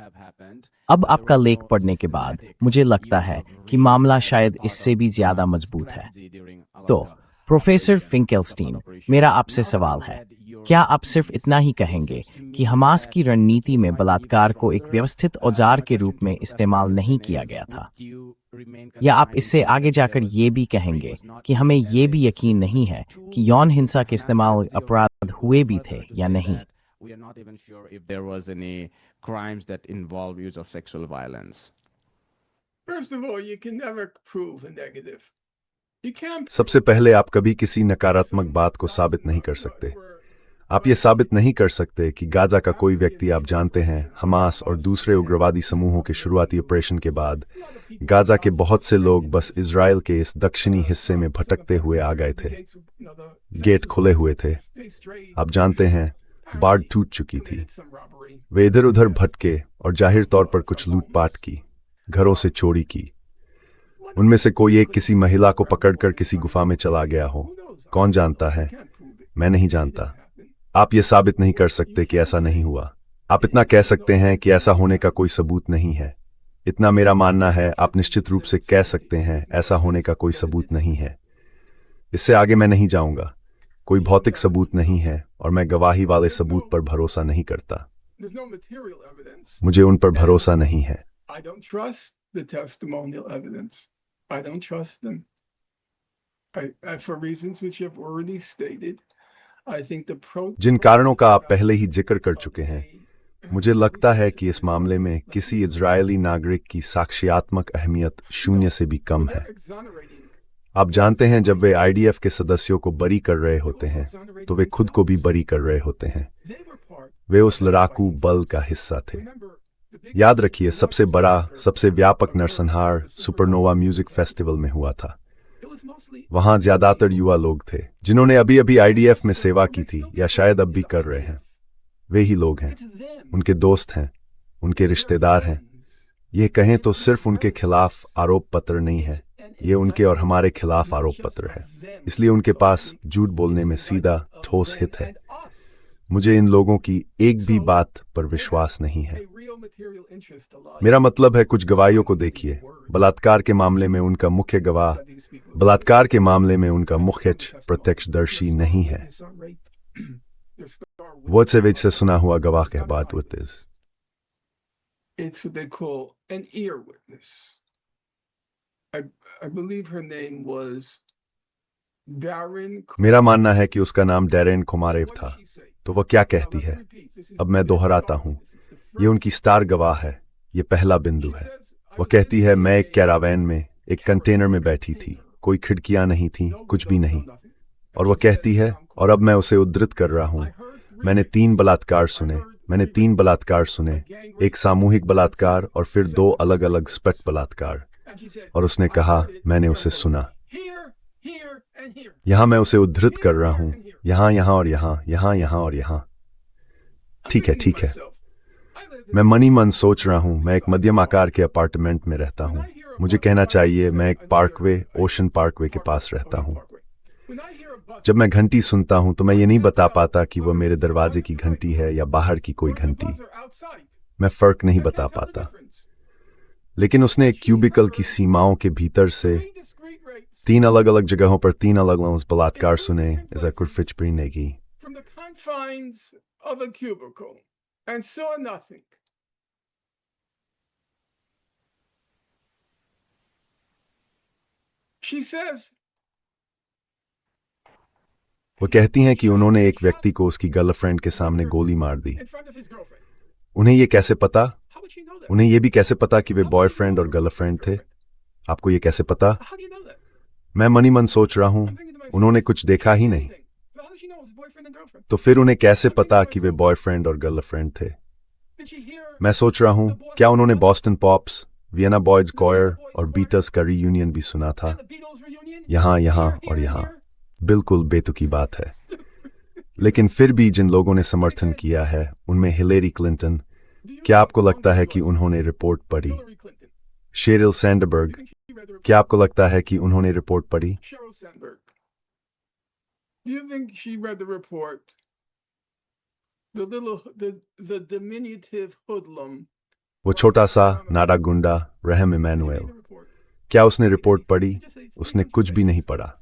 अब आपका लेख पढ़ने के बाद मुझे लगता है कि मामला शायद इससे भी ज्यादा मजबूत है। तो प्रोफेसर फिंकेलस्टीन, मेरा आपसे सवाल है, क्या आप सिर्फ इतना ही कहेंगे कि हमास की रणनीति में बलात्कार को एक व्यवस्थित औजार के रूप में इस्तेमाल नहीं किया गया था, या आप इससे आगे जाकर ये भी कहेंगे कि हमें ये भी यकीन नहीं है कि यौन हिंसा के इस्तेमाल अपराध हुए भी थे या नहीं? We are not even sure if there was any crimes that involve use of sexual violence. First of all, you can never prove a negative. You can't. सबसे पहले आप कभी किसी नकारात्मक बात को साबित नहीं कर सकते। आप ये साबित नहीं कर सकते कि गाजा का कोई व्यक्ति आप जानते हैं हमास और दूसरे उग्रवादी समूहों के शुरुआती ऑपरेशन के बाद गाजा के बहुत से लोग बस इजराइल के इस दक्षिणी हिस्से में भटकते हुए आ गए थे। गेट खुले हुए थे। आप जानते हैं, बाढ़ टूट चुकी थी। वे इधर उधर भटके और जाहिर तौर पर कुछ लूटपाट की, घरों से चोरी की। उनमें से कोई एक किसी महिला को पकड़कर किसी गुफा में चला गया हो। कौन जानता है? मैं नहीं जानता। आप ये साबित नहीं कर सकते कि ऐसा नहीं हुआ। आप इतना कह सकते हैं कि ऐसा होने का कोई सबूत नहीं है। इतना मेरा मानना है, आप निश्चित रूप से कह सकते हैं ऐसा होने का कोई सबूत नहीं है। इससे आगे मैं नहीं जाऊंगा। कोई भौतिक सबूत नहीं है और मैं गवाही वाले सबूत पर भरोसा नहीं करता। There's no material evidence. मुझे उन पर भरोसा नहीं है। I don't trust the testimonial evidence. I don't trust them. For reasons which I've already stated, I think the जिन कारणों का आप पहले ही जिक्र कर चुके हैं, मुझे लगता है कि इस मामले में किसी इजरायली नागरिक की साक्ष्यात्मक अहमियत शून्य से भी कम है। आप जानते हैं, जब वे आईडीएफ के सदस्यों को बरी कर रहे होते हैं तो वे खुद को भी बरी कर रहे होते हैं। वे उस लड़ाकू बल का हिस्सा थे। याद रखिए, सबसे बड़ा, सबसे व्यापक नरसंहार सुपरनोवा म्यूजिक फेस्टिवल में हुआ था। वहां ज्यादातर युवा लोग थे जिन्होंने अभी अभी आईडीएफ में सेवा की थी या शायद अब भी कर रहे हैं। वे ही लोग हैं, उनके दोस्त हैं, उनके रिश्तेदार हैं। ये कहें तो सिर्फ उनके खिलाफ आरोप पत्र नहीं है, ये उनके और हमारे खिलाफ आरोप पत्र है। इसलिए उनके पास झूठ बोलने में सीधा ठोस हित है। मुझे इन लोगों की एक भी बात पर विश्वास नहीं है। मेरा मतलब है, कुछ गवाहियों को देखिए। बलात्कार के मामले में उनका मुख्य गवाह प्रत्यक्षदर्शी नहीं है। Wojciech से सुना हुआ गवाह के बाद It's what they call an ear witness. I believe her name was Darren. मेरा मानना है कि उसका नाम डैरेन कोमारेव था। तो वह क्या कहती है? अब मैं दोहराता हूं, ये उनकी स्टार गवाह है। ये पहला बिंदु है। वह कहती है, मैं एक कैरावैन में, एक कंटेनर में बैठी थी, कोई खिड़कियां नहीं थी, कुछ भी नहीं। और वह कहती है, और अब मैं उसे उद्धृत कर रहा हूं, मैंने 3 बलात्कार सुने, एक सामूहिक बलात्कार और फिर 2 अलग अलग स्पट बलात्कार। और उसने कहा, मैंने उसे सुना। यहां मैं उसे उद्धृत कर रहा हूं, यहां और यहां। ठीक है। मैं मनी मन सोच रहा हूं, मैं एक मध्यम आकार के अपार्टमेंट में रहता हूं। मुझे कहना चाहिए, मैं एक ओशन पार्कवे के पास रहता हूं। जब मैं घंटी सुनता हूं तो मैं ये नहीं बता पाता कि वह मेरे दरवाजे की घंटी है या बाहर की कोई घंटी। मैं फर्क नहीं बता पाता। लेकिन उसने एक क्यूबिकल की सीमाओं के भीतर से 3 अलग अलग जगहों पर 3 अलग अलग बलात्कार सुने। ऐसा कुछ भी नहीं। From the confines of a cubicle and saw nothing. She says, वो कहती हैं कि उन्होंने एक व्यक्ति को उसकी गर्लफ्रेंड के सामने गोली मार दी। in front of his girlfriend. उन्हें ये कैसे पता? How would she know that? उन्हें ये भी कैसे पता कि वे बॉयफ्रेंड और गर्लफ्रेंड थे? आपको ये कैसे पता? How do you know that? मैं मनी मन सोच रहा हूं, I'm thinking to myself, उन्होंने कुछ देखा ही नहीं, so how does she know it was boyfriend and girlfriend? तो फिर उन्हें कैसे पता कि वे बॉयफ्रेंड और गर्लफ्रेंड थे? Did she hear मैं सोच रहा हूं, क्या उन्होंने Boston pops, Vienna boys coir और बीटल्स का रीयूनियन भी सुना था? the Beatles reunion? यहां Here, और here, यहां। here? बिल्कुल बेतुकी बात है। लेकिन फिर भी जिन लोगों ने समर्थन किया है, उनमें हिलेरी क्लिंटन, Do you क्या know आपको how long लगता है she कि was? उन्होंने रिपोर्ट पढ़ी? Hillary Clinton. Sherrill Sandberg, You think she read the report? क्या आपको लगता है कि उन्होंने रिपोर्ट पढ़ी? Sheryl Sandberg. Do you think she read the report? The diminutive hoodlum. वो छोटा सा नाडा गुंडा रहम इमैनुएल, क्या उसने रिपोर्ट पढ़ी? उसने कुछ भी नहीं पढ़ा।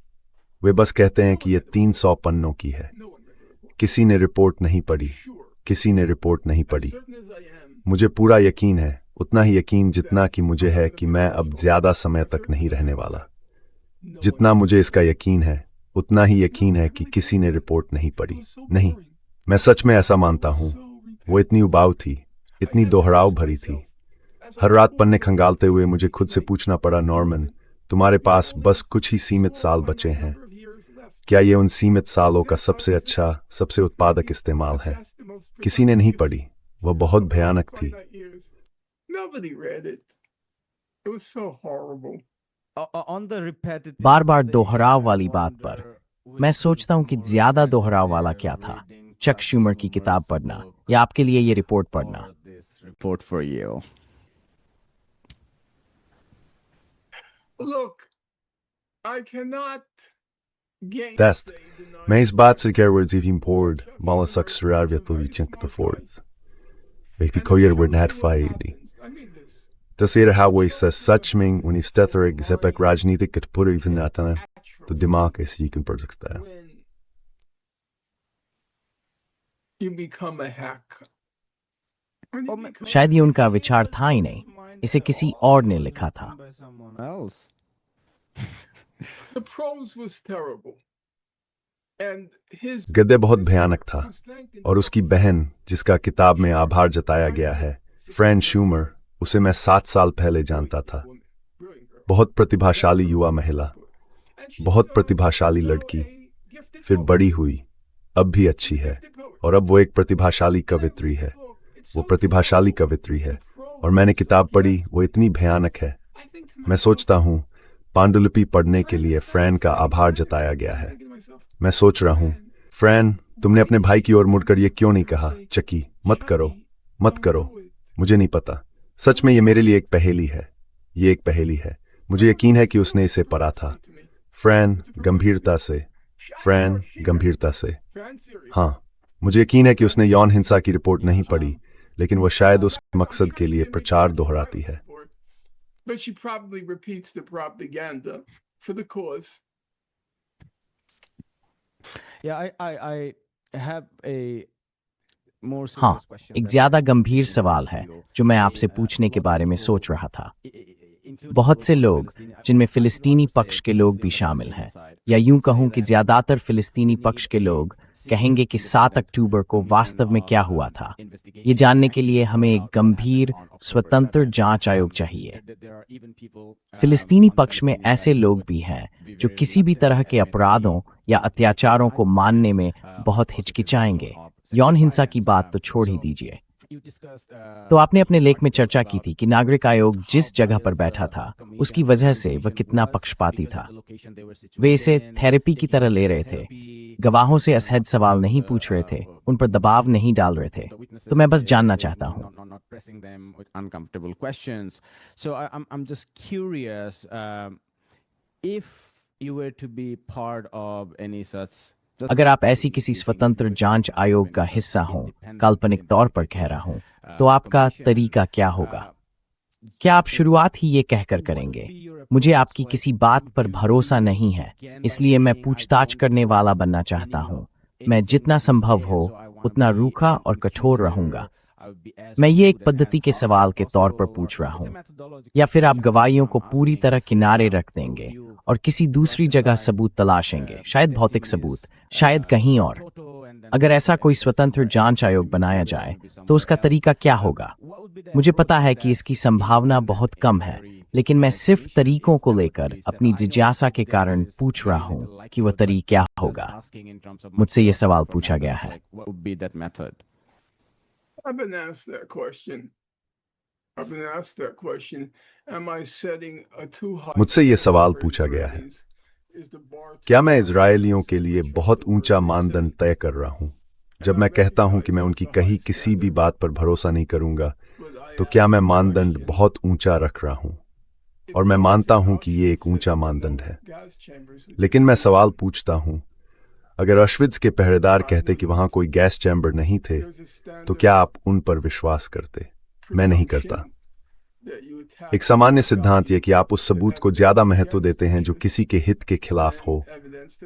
वे बस कहते हैं कि यह 300 पन्नों की है। No one read the report. किसी ने रिपोर्ट नहीं पढ़ी। Sure. किसी ने रिपोर्ट नहीं As पढ़ी। certain as I am. मुझे पूरा यकीन है, उतना ही यकीन जितना कि मुझे है कि मैं अब ज्यादा समय तक नहीं रहने वाला। No one जितना read मुझे इसका यकीन है, उतना ही यकीन है कि किसी ने रिपोर्ट नहीं it. पढ़ी। It was so नहीं, boring. मैं सच में ऐसा मानता It was हूं। so वो इतनी उबाऊ थी, इतनी दोहराव भरी थी। हर रात पन्ने खंगालते हुए मुझे खुद से पूछना पड़ा, नॉर्मन, तुम्हारे पास बस कुछ ही सीमित साल बचे हैं। क्या ये उन सीमित सालों का सबसे अच्छा, सबसे उत्पादक इस्तेमाल है? किसी ने नहीं पढ़ी। वह बहुत भयानक थी। Nobody read it. It was so horrible. बार बार दोहराव वाली बात पर मैं सोचता हूं कि ज्यादा दोहराव वाला क्या था, चक शूमर की किताब पढ़ना या आपके लिए ये रिपोर्ट पढ़ना। Report for you. Look, I cannot gain. Best. मैं इस बात से Gerwards even poured, mala saksrar vjetovichink the fourth. Maybe koyer were not fighting. I mean this. Das er Hawaii says such ming when he stether zepek rajnitik at put even natana to dimak is you can project that. When you become a hack, शायद ये उनका विचार था ही नहीं, इसे किसी और ने लिखा था। The prose was terrible. And his गद्य बहुत भयानक था और उसकी बहन, जिसका किताब में आभार जताया गया है, फ्रैन शूमर, उसे मैं 7 साल पहले जानता था। बहुत प्रतिभाशाली युवा महिला, बहुत प्रतिभाशाली लड़की, फिर बड़ी हुई, अब भी अच्छी है, और अब वो एक प्रतिभाशाली कवित्री है। वो प्रतिभाशाली कवित्री है, और मैंने किताब पढ़ी, वो इतनी भयानक है। मैं सोचता हूँ पांडुलिपि पढ़ने के लिए फ्रैन का आभार जताया गया है। मैं सोच रहा हूँ, फ्रैन, तुमने अपने भाई की ओर मुड़कर ये क्यों नहीं कहा, चकी, मत करो, मत करो। मुझे नहीं पता, सच में ये मेरे लिए एक पहेली है। ये एक पहेली है। मुझे यकीन है कि उसने इसे पढ़ा था। फ्रैन गंभीरता से, फ्रैन गंभीरता से। हाँ, मुझे यकीन है कि उसने यौन हिंसा की रिपोर्ट नहीं पढ़ी, लेकिन वो शायद उस मकसद के लिए प्रचार दोहराती है। But she probably repeats the propaganda for the cause. Yeah, I have a more हाँ, serious question एक that ज्यादा I गंभीर wanted to सवाल ask है you. जो मैं आपसे पूछने के बारे में सोच रहा था। बहुत से लोग, जिनमें फिलिस्तीनी पक्ष के लोग भी शामिल हैं, या यूं कहूं कि ज्यादातर फिलिस्तीनी पक्ष के लोग कहेंगे कि 7 अक्टूबर को वास्तव में क्या हुआ था। ये जानने के लिए हमें एक गंभीर, स्वतंत्र जांच आयोग चाहिए। फिलिस्तीनी पक्ष में ऐसे लोग भी हैं जो किसी भी तरह के अपराधों या अत्याचारों को मानने में बहुत हिचकिचाएंगे। यौन हिंसा की बात तो छोड़ ही दीजिए। तो आपने अपने लेख में चर्चा की थी कि नागरिक आयोग जिस जगह पर बैठा था, उसकी वजह से वह कितना पक्षपाती था। वे इसे थेरेपी की तरह ले रहे थे, गवाहों से असहज सवाल नहीं पूछ रहे थे, उन पर दबाव नहीं डाल रहे थे। तो मैं बस जानना चाहता हूँ, not pressing them with uncomfortable questions. So I'm just curious, if you were to be part of any such. अगर आप ऐसी किसी स्वतंत्र जांच आयोग का हिस्सा हों, काल्पनिक तौर पर कह रहा हूं, तो आपका तरीका क्या होगा? क्या आप शुरुआत ही ये कहकर करेंगे, मुझे आपकी किसी बात पर भरोसा नहीं है, इसलिए मैं पूछताछ करने वाला बनना चाहता हूं। मैं जितना संभव हो उतना रूखा और कठोर रहूंगा। मैं ये एक पद्धति के सवाल के तौर पर पूछ रहा हूं। या फिर आप गवाहियों को पूरी तरह किनारे रख देंगे और किसी दूसरी जगह सबूत तलाशेंगे, शायद भौतिक सबूत, शायद कहीं और। अगर ऐसा कोई स्वतंत्र जांच आयोग बनाया जाए तो उसका तरीका क्या होगा? मुझे पता है कि इसकी संभावना बहुत कम है, लेकिन मैं सिर्फ तरीकों को लेकर अपनी जिज्ञासा के कारण पूछ रहा हूं कि वह तरीका क्या होगा। मुझसे ये सवाल पूछा गया है। I've been asked that question. Am I setting a too high? मुझसे ये सवाल पूछा गया है, क्या मैं इजरायलियों के लिए बहुत ऊंचा मानदंड तय कर रहा हूं? जब मैं कहता हूं कि मैं उनकी कही किसी भी बात पर भरोसा नहीं करूंगा, तो क्या मैं मानदंड बहुत ऊंचा रख रहा हूं? और मैं मानता हूं कि ये एक ऊंचा मानदंड है। लेकिन मैं सवाल पूछता हूं, अगर ऑश्विट्ज़ के पहरेदार कहते कि वहां कोई गैस चैम्बर नहीं थे, तो क्या आप उन पर विश्वास करते? मैं नहीं करता। एक सामान्य सिद्धांत यह कि आप उस सबूत को ज्यादा महत्व देते हैं जो किसी के हित के खिलाफ हो,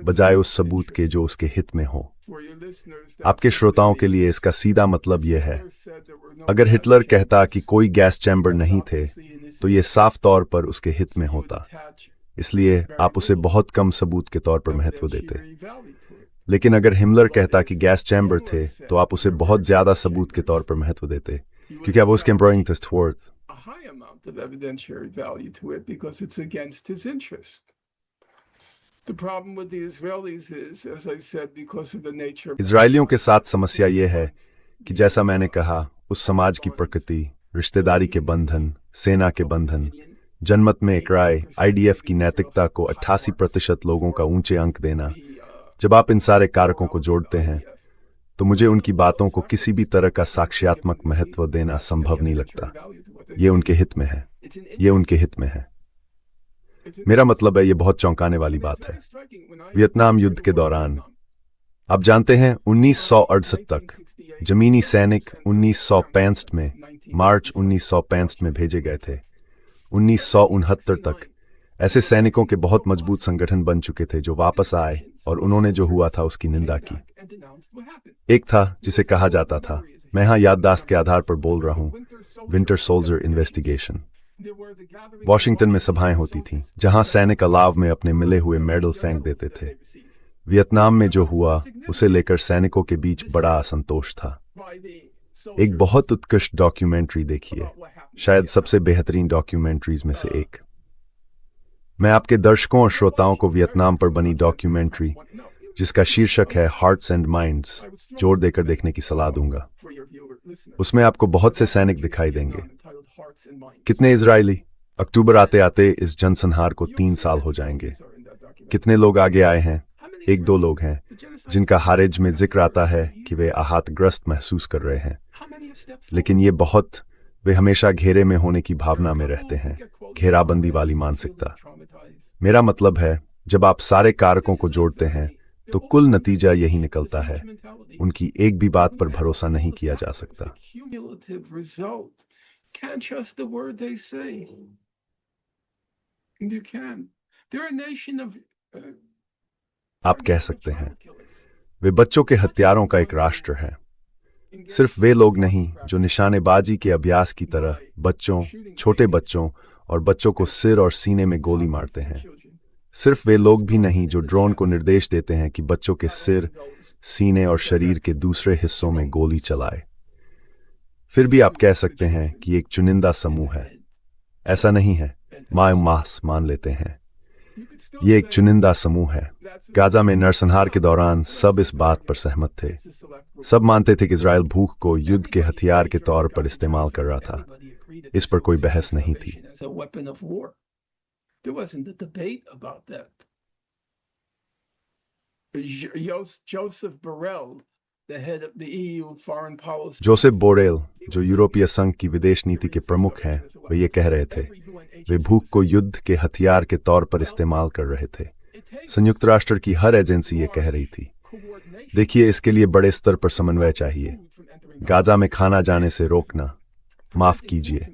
बजाय उस सबूत के जो उसके हित में हो। आपके श्रोताओं के लिए इसका सीधा मतलब यह है, अगर हिटलर कहता कि कोई गैस चैम्बर नहीं थे, तो यह साफ तौर पर उसके हित में होता। इसलिए आप उसे बहुत कम सबूत के तौर पर महत्व देते। लेकिन अगर हिमलर कहता कि गैस चैम्बर थे, तो आप उसे बहुत ज्यादा सबूत के तौर पर महत्व देते, क्योंकि आप उसके एम्ब्रॉइंग test of evidentiary value to it because it's against his interest. The problem with the Israelis is, as I said, because of the nature of इजरायलियों के साथ समस्या यह है कि जैसा मैंने कहा, उस समाज की प्रकृति, रिश्तेदारी के बंधन, सेना के बंधन, जनमत में एक राय, IDF की नैतिकता को 88% लोगों का ऊंचे अंक देना। जब आप इन सारे कारकों को जोड़ते हैं, तो मुझे उनकी बातों को किसी भी तरह का साक्ष्यात्मक महत्व देना संभव नहीं लगता। ये उनके हित में है। ये उनके हित में है। मेरा मतलब है, ये बहुत चौंकाने वाली बात है। वियतनाम युद्ध के दौरान, आप जानते हैं, 1968 तक जमीनी सैनिक 1965 में, मार्च 1965 में भेजे गए थे। 1969 तक ऐसे सैनिकों के बहुत मजबूत संगठन बन चुके थे जो वापस आए और उन्होंने जो हुआ था उसकी निंदा की। एक था जिसे कहा जाता था मैं यहाँ याददाश्त के आधार पर बोल रहा हूँ। Winter soldier investigation. वॉशिंगटन में सभाएं होती थीं, जहां सैनिक अलाव में अपने मिले हुए मेडल फेंक देते थे। वियतनाम में जो हुआ उसे लेकर सैनिकों के बीच बड़ा असंतोष था। एक बहुत उत्कृष्ट डॉक्यूमेंट्री देखिए, शायद सबसे बेहतरीन डॉक्यूमेंट्रीज में से एक। मैं आपके दर्शकों और श्रोताओं को वियतनाम पर बनी डॉक्यूमेंट्री, जिसका शीर्षक है हार्ट्स एंड माइंड्स, जोर देकर देखने की सलाह दूंगा। उसमें आपको बहुत से सैनिक दिखाई देंगे। कितने इजरायली? अक्टूबर आते आते इस जनसंहार को 3 साल हो जाएंगे। कितने लोग आगे आए हैं? 1-2 लोग हैं जिनका हारिज में जिक्र आता है कि वे आहतग्रस्त महसूस कर रहे हैं, लेकिन वे हमेशा घेरे में होने की भावना में रहते हैं, घेराबंदी वाली मानसिकता। मेरा मतलब है, जब आप सारे कारकों को जोड़ते हैं तो कुल नतीजा यही निकलता है, उनकी एक भी बात पर भरोसा नहीं किया जा सकता। Can't trust the word they say. You can. They're a nation of. आप कह सकते हैं, वे बच्चों के हत्यारों का एक राष्ट्र है। सिर्फ वे लोग नहीं जो निशानेबाजी के अभ्यास की तरह बच्चों, छोटे बच्चों और बच्चों को सिर और सीने में गोली मारते हैं। सिर्फ वे लोग भी नहीं जो ड्रोन को निर्देश देते हैं कि बच्चों के सिर, सीने और शरीर के दूसरे हिस्सों में गोली चलाए। फिर भी आप कह सकते हैं कि एक चुनिंदा समूह है। ऐसा नहीं है, मास मान लेते हैं। ये एक चुनिंदा समूह है। गाजा में नरसंहार के दौरान सब इस बात पर सहमत थे। सब मानते थे कि इजराइल भूख को युद्ध के हथियार के तौर पर इस्तेमाल कर रहा था। इस पर कोई बहस नहीं थी। जोसेफ बोरेल, जो यूरोपीय संघ की विदेश नीति के प्रमुख हैं, वे ये कह रहे थे, वे भूख को युद्ध के हथियार के तौर पर इस्तेमाल कर रहे थे। संयुक्त राष्ट्र की हर एजेंसी ये कह रही थी। देखिए, इसके लिए बड़े स्तर पर समन्वय चाहिए। गाजा में खाना जाने से रोकना, माफ कीजिए,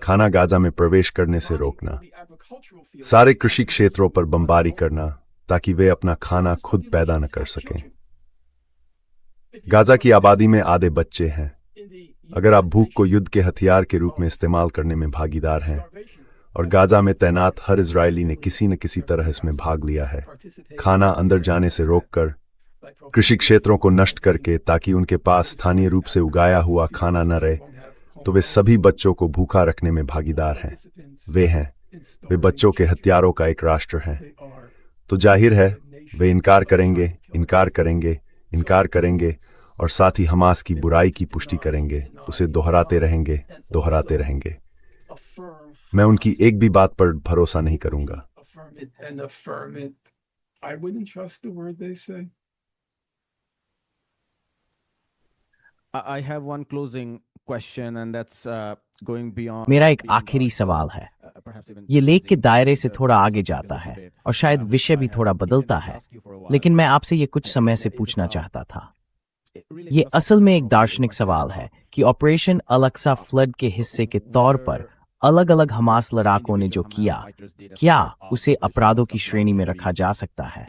खाना गाजा में प्रवेश करने से रोकना, सारे कृषि क्षेत्रों पर बमबारी करना ताकि वे अपना खाना खुद पैदा न कर सकें। गाजा की आबादी में आधे बच्चे हैं। अगर आप भूख को युद्ध के हथियार के रूप में इस्तेमाल करने में भागीदार हैं, और गाजा में तैनात हर इजरायली ने किसी न किसी तरह इसमें भाग लिया है, खाना अंदर जाने से रोककर, कृषि क्षेत्रों को नष्ट करके ताकि उनके पास स्थानीय रूप से उगाया हुआ खाना न रहे, तो वे सभी बच्चों को भूखा रखने में भागीदार हैं। वे बच्चों के हत्यारों का एक राष्ट्र हैं। तो जाहिर है वे इनकार करेंगे और साथ ही हमास की बुराई की पुष्टि करेंगे, उसे दोहराते रहेंगे। मैं उनकी एक भी बात पर भरोसा नहीं करूंगा। I have one closing question and that's going beyond. मेरा एक आखिरी सवाल है। ये लेख के दायरे से थोड़ा आगे जाता है और शायद विषय भी थोड़ा बदलता है, लेकिन मैं आपसे ये कुछ समय से पूछना चाहता था। ये असल में एक दार्शनिक सवाल है कि ऑपरेशन अल-अक्सा फ्लड के हिस्से के तौर पर अलग अलग हमास लड़ाकों ने जो किया, क्या उसे अपराधों की श्रेणी में रखा जा सकता है?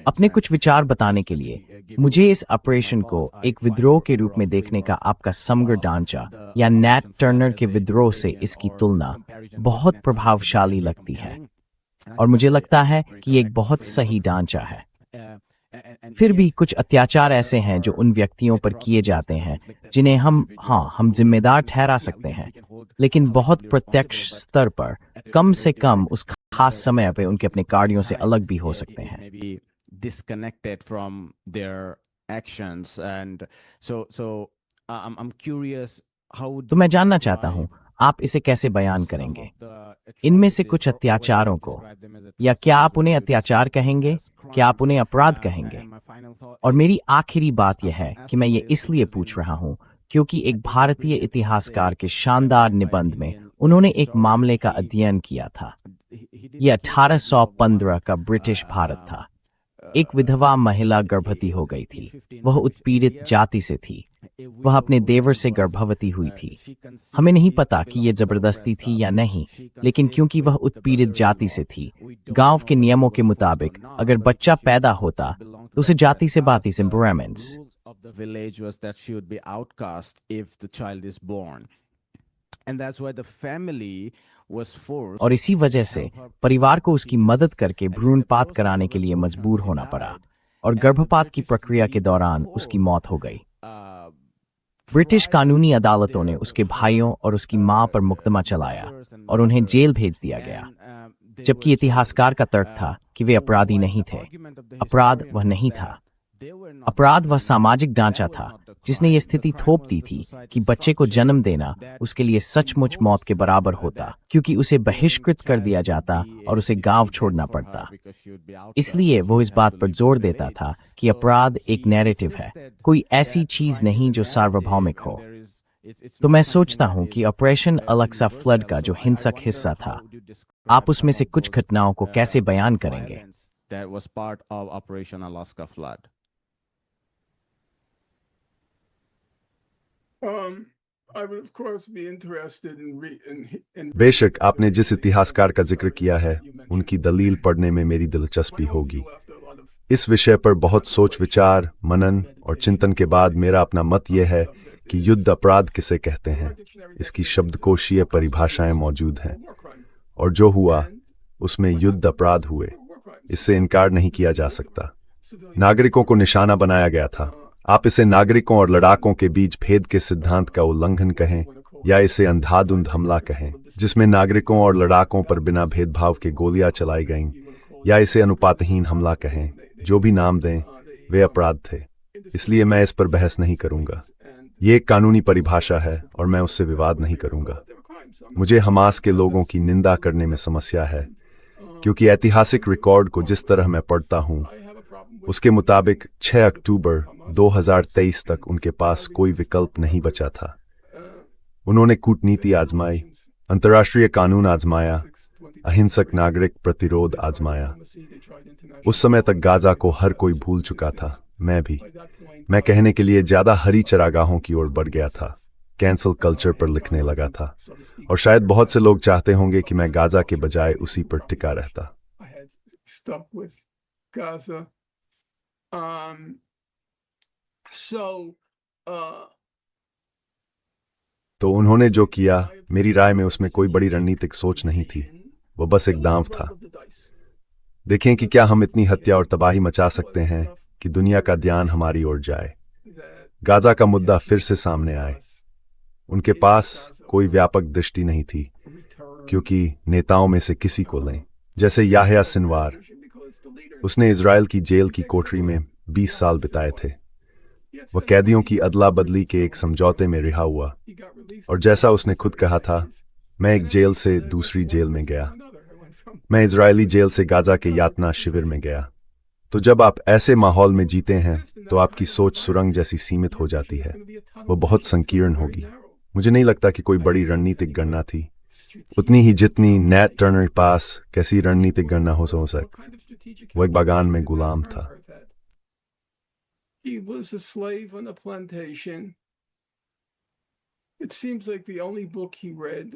अपने कुछ विचार बताने के लिए मुझे इस ऑपरेशन को एक विद्रोह के रूप में देखने का आपका समग्र ढांचा या नैट टर्नर के विद्रोह से इसकी तुलना बहुत प्रभावशाली लगती है, और मुझे लगता है कि ये एक बहुत सही ढांचा है। फिर भी कुछ अत्याचार ऐसे हैं जो उन व्यक्तियों पर किए जाते हैं जिन्हें हम जिम्मेदार ठहरा सकते हैं, लेकिन बहुत प्रत्यक्ष स्तर पर कम से कम उस खास समय पे उनके अपने कार्यों से अलग भी हो सकते हैं। तो मैं जानना चाहता हूँ, आप इसे कैसे बयान करेंगे? इनमें से कुछ अत्याचारों को, या क्या आप उन्हें अत्याचार कहेंगे, क्या आप उन्हें अपराध कहेंगे? और मेरी आखिरी बात यह है कि मैं ये इसलिए पूछ रहा हूँ क्योंकि एक भारतीय इतिहासकार के शानदार निबंध में उन्होंने एक मामले का अध्ययन किया था। ये 1815 का ब्रिटिश भारत था। एक विधवा महिला गर्भवती हो गई थी। वह उत्पीड़ित जाति से थी। वह अपने देवर से गर्भवती हुई थी। हमें नहीं पता कि यह जबरदस्ती थी या नहीं, लेकिन क्योंकि वह उत्पीड़ित जाति से थी, गांव के नियमों के मुताबिक अगर बच्चा पैदा होता तो उसे जाति से Brahmins the village was that she would be outcast if the child is born. And that's why the family was forced और इसी वजह से परिवार को उसकी मदद करके भ्रूणपात कराने के लिए मजबूर होना पड़ा और गर्भपात की प्रक्रिया के दौरान उसकी मौत हो गई। ब्रिटिश कानूनी अदालतों ने उसके भाइयों और उसकी मां पर मुकदमा चलाया और उन्हें जेल भेज दिया गया, जबकि इतिहासकार का तर्क था कि वे अपराधी नहीं थे। अपराध वह नहीं था, अपराध वह सामाजिक ढांचा था जिसने ये स्थिति थोप दी थी कि बच्चे को जन्म देना उसके लिए सचमुच मौत के बराबर होता, क्योंकि उसे बहिष्कृत कर दिया जाता और उसे गांव छोड़ना पड़ता। इसलिए वो इस बात पर जोर देता था कि अपराध एक नैरेटिव है, कोई ऐसी चीज नहीं जो सार्वभौमिक हो। तो मैं सोचता हूं कि ऑपरेशन अलेक्सा फ्लड का जो हिंसक हिस्सा था, आप उसमें से कुछ घटनाओं को कैसे बयान करेंगे? that was part of Operation Alaska Flood. I would of course be interested in बेशक आपने जिस इतिहासकार का जिक्र किया है उनकी दलील पढ़ने में मेरी दिलचस्पी होगी। इस विषय पर बहुत सोच विचार, मनन और चिंतन के बाद मेरा अपना मत यह है कि युद्ध अपराध किसे कहते हैं, इसकी शब्दकोशीय परिभाषाएं मौजूद हैं, और जो हुआ उसमें युद्ध अपराध हुए, इससे इनकार नहीं किया जा सकता। नागरिकों को निशाना बनाया गया था। आप इसे नागरिकों और लड़ाकों के बीच भेद के सिद्धांत का उल्लंघन कहें या इसे अंधाधुंध हमला कहें, जिसमें नागरिकों और लड़ाकों पर बिना भेदभाव के गोलियां चलाई गईं, या इसे अनुपातहीन हमला कहें, जो भी नाम दें, वे अपराध थे। इसलिए मैं इस पर बहस नहीं करूंगा। ये एक कानूनी परिभाषा है और मैं उससे विवाद नहीं करूंगा। मुझे हमास के लोगों की निंदा करने में समस्या है, क्योंकि ऐतिहासिक रिकॉर्ड को जिस तरह मैं पढ़ता हूं, उसके मुताबिक 6 अक्टूबर 2023 तक उनके पास कोई विकल्प नहीं बचा था। उन्होंने कूटनीति आजमाई, अंतर्राष्ट्रीय कानून आजमाया, अहिंसक नागरिक प्रतिरोध आजमाया। उस समय तक गाजा को हर कोई भूल चुका था, मैं भी। मैं कहने के लिए ज्यादा हरी चरागाहों की ओर बढ़ गया था, कैंसल कल्चर पर लिखने लगा था, और शायद बहुत से लोग चाहते होंगे कि मैं गाजा के बजाय उसी पर टिका रहता। तो उन्होंने जो किया, मेरी राय में उसमें कोई बड़ी रणनीतिक सोच नहीं थी, वो बस एक दांव था। देखें कि क्या हम इतनी हत्या और तबाही मचा सकते हैं कि दुनिया का ध्यान हमारी ओर जाए, गाजा का मुद्दा फिर से सामने आए। उनके पास कोई व्यापक दृष्टि नहीं थी, क्योंकि नेताओं में से किसी को लें, जैसे याह्या सिनवार, उसने इजराइल की जेल की कोठरी में 20 साल बिताए थे। वह कैदियों की अदला बदली के एक समझौते में रिहा हुआ, और जैसा उसने खुद कहा था, मैं एक जेल से दूसरी जेल में गया। मैं इजरायली जेल से गाजा के यातना शिविर में गया। तो जब आप ऐसे माहौल में जीते हैं तो आपकी सोच सुरंग जैसी सीमित हो जाती है, वो बहुत संकीर्ण होगी। मुझे नहीं लगता कि कोई बड़ी रणनीतिक गणना थी, उतनी ही जितनी नैट टर्नर के पास कैसी रणनीतिक गणना हो सकती। वो एक बागान में गुलाम था। He was a slave on a plantation. It seems like the only book he read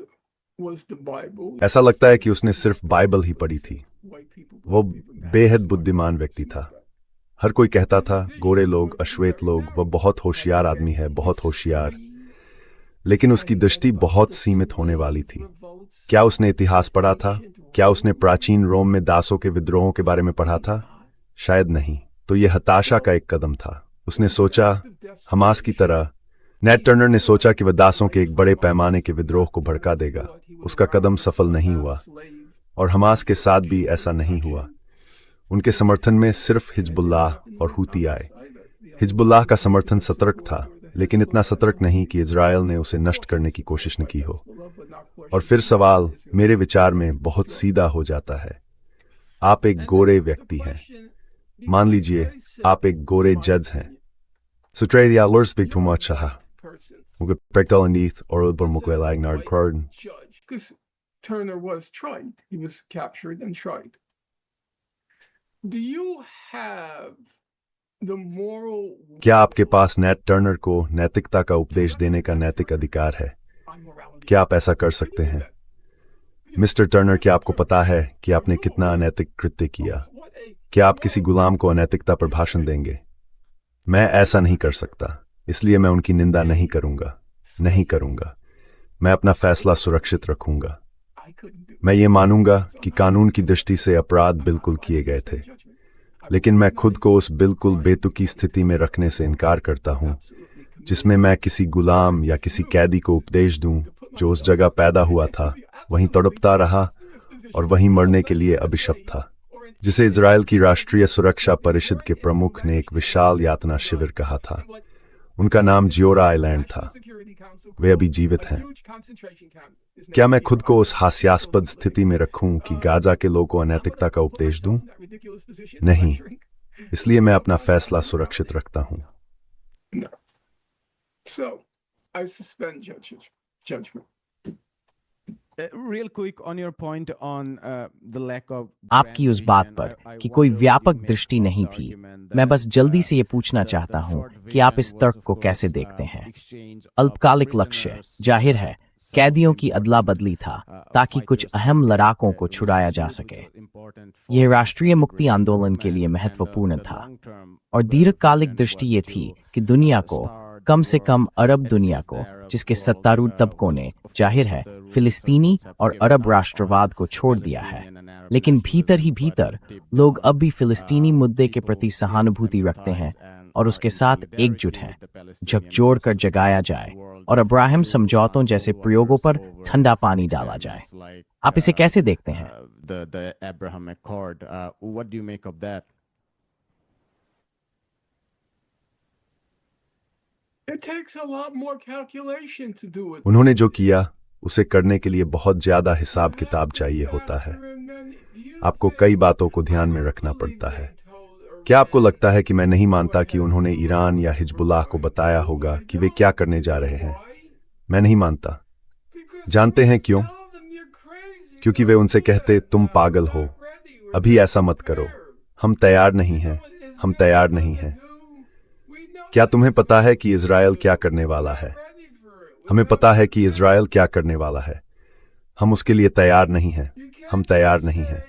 was the Bible. ऐसा लगता है कि उसने सिर्फ बाइबल ही पढ़ी थी। वो बेहद बुद्धिमान व्यक्ति था। हर कोई कहता था, गोरे लोग, अश्वेत लोग, वह बहुत होशियार आदमी है, बहुत होशियार। लेकिन उसकी दृष्टि बहुत सीमित होने वाली थी। क्या उसने इतिहास पढ़ा था? क्या उसने प्राचीन रोम में दासों के विद्रोहों के बारे में पढ़ा था? शायद नहीं। तो यह हताशा का एक कदम था। उसने सोचा, हमास की तरह, नेट टर्नर ने सोचा कि वह दासों के एक बड़े पैमाने के विद्रोह को भड़का देगा। उसका कदम सफल नहीं हुआ, और हमास के साथ भी ऐसा नहीं हुआ। उनके समर्थन में सिर्फ हिजबुल्लाह और हूती आए। हिजबुल्लाह का समर्थन सतर्क था, लेकिन इतना सतर्क नहीं कि इजराइल ने उसे नष्ट करने की कोशिश न की हो। और फिर सवाल मेरे विचार में बहुत सीधा हो जाता है। आप एक गोरे व्यक्ति हैं, मान लीजिए आप एक गोरे जज हैं। Sutredi allers big too much Muge prektal underneath or ulber mukwe lagnard corden. Because Turner was tried. He was captured and tried. Do you have the moral? क्या आपके पास नेट टर्नर को नैतिकता का उपदेश देने का नैतिक अधिकार है? क्या आप ऐसा कर सकते हैं? मिस्टर टर्नर, क्या आपको पता है कि आपने कितना अनैतिक कृत्य किया? क्या आप किसी गुलाम को अनैतिकता पर भाषण देंगे? मैं ऐसा नहीं कर सकता, इसलिए मैं उनकी निंदा नहीं करूंगा। मैं अपना फैसला सुरक्षित रखूंगा। मैं ये मानूंगा कि कानून की दृष्टि से अपराध बिल्कुल किए गए थे, लेकिन मैं खुद को उस बिल्कुल बेतुकी स्थिति में रखने से इनकार करता हूं जिसमें मैं किसी गुलाम या किसी कैदी को उपदेश दूं जो उस जगह पैदा हुआ था, वहीं तड़पता रहा और वहीं मरने के लिए अभिशप्त था, जिसे इजराइल की राष्ट्रीय सुरक्षा परिषद के प्रमुख ने एक विशाल यातना शिविर कहा था। उनका नाम जियोरा आइलैंड था। वे अभी जीवित हैं। क्या मैं खुद को उस हास्यास्पद स्थिति में रखूं कि गाजा के लोगों को अनैतिकता का उपदेश दूं? नहीं, इसलिए मैं अपना फैसला सुरक्षित रखता हूं। So, I suspend judgment. Real quick on your point on the lack of आपकी उस बात पर कि कोई व्यापक दृष्टि नहीं थी, मैं बस जल्दी से ये पूछना चाहता हूं कि आप इस तर्क को कैसे देखते हैं। अल्पकालिक लक्ष्य जाहिर है कैदियों की अदला बदली था ताकि कुछ अहम लड़ाकों को छुड़ाया जा सके। यह राष्ट्रीय मुक्ति आंदोलन के लिए महत्वपूर्ण था और दीर्घकालिक दृष्टि ये थी कि दुनिया को, कम से कम अरब दुनिया को, जिसके सत्तारूढ़ तबकों ने जाहिर है फिलिस्तीनी और अरब राष्ट्रवाद को छोड़ दिया है, लेकिन भीतर ही भीतर लोग अब भी फिलिस्तीनी मुद्दे के प्रति सहानुभूति रखते हैं और उसके साथ एकजुट हैं। झकझोर कर जगाया जाए और अब्राहम समझौतों जैसे प्रयोगों पर ठंडा पानी डाला जाए। आप इसे कैसे देखते हैं? The Abraham Accord. What do you make of that? It takes a lot more calculation to do it. उन्होंने जो किया उसे करने के लिए बहुत ज्यादा हिसाब किताब चाहिए होता है। आपको कई बातों को ध्यान में रखना पड़ता है। क्या आपको लगता है कि मैं नहीं मानता कि उन्होंने ईरान या हिजबुल्लाह को बताया होगा कि वे क्या करने जा रहे हैं? मैं नहीं मानता। जानते हैं क्यों? क्योंकि वे उनसे कहते तुम पागल हो, अभी ऐसा मत करो, हम तैयार नहीं हैं। क्या तुम्हें पता है कि इजराइल क्या करने वाला है? हमें पता है कि इजराइल क्या करने वाला है। हम उसके लिए तैयार नहीं हैं।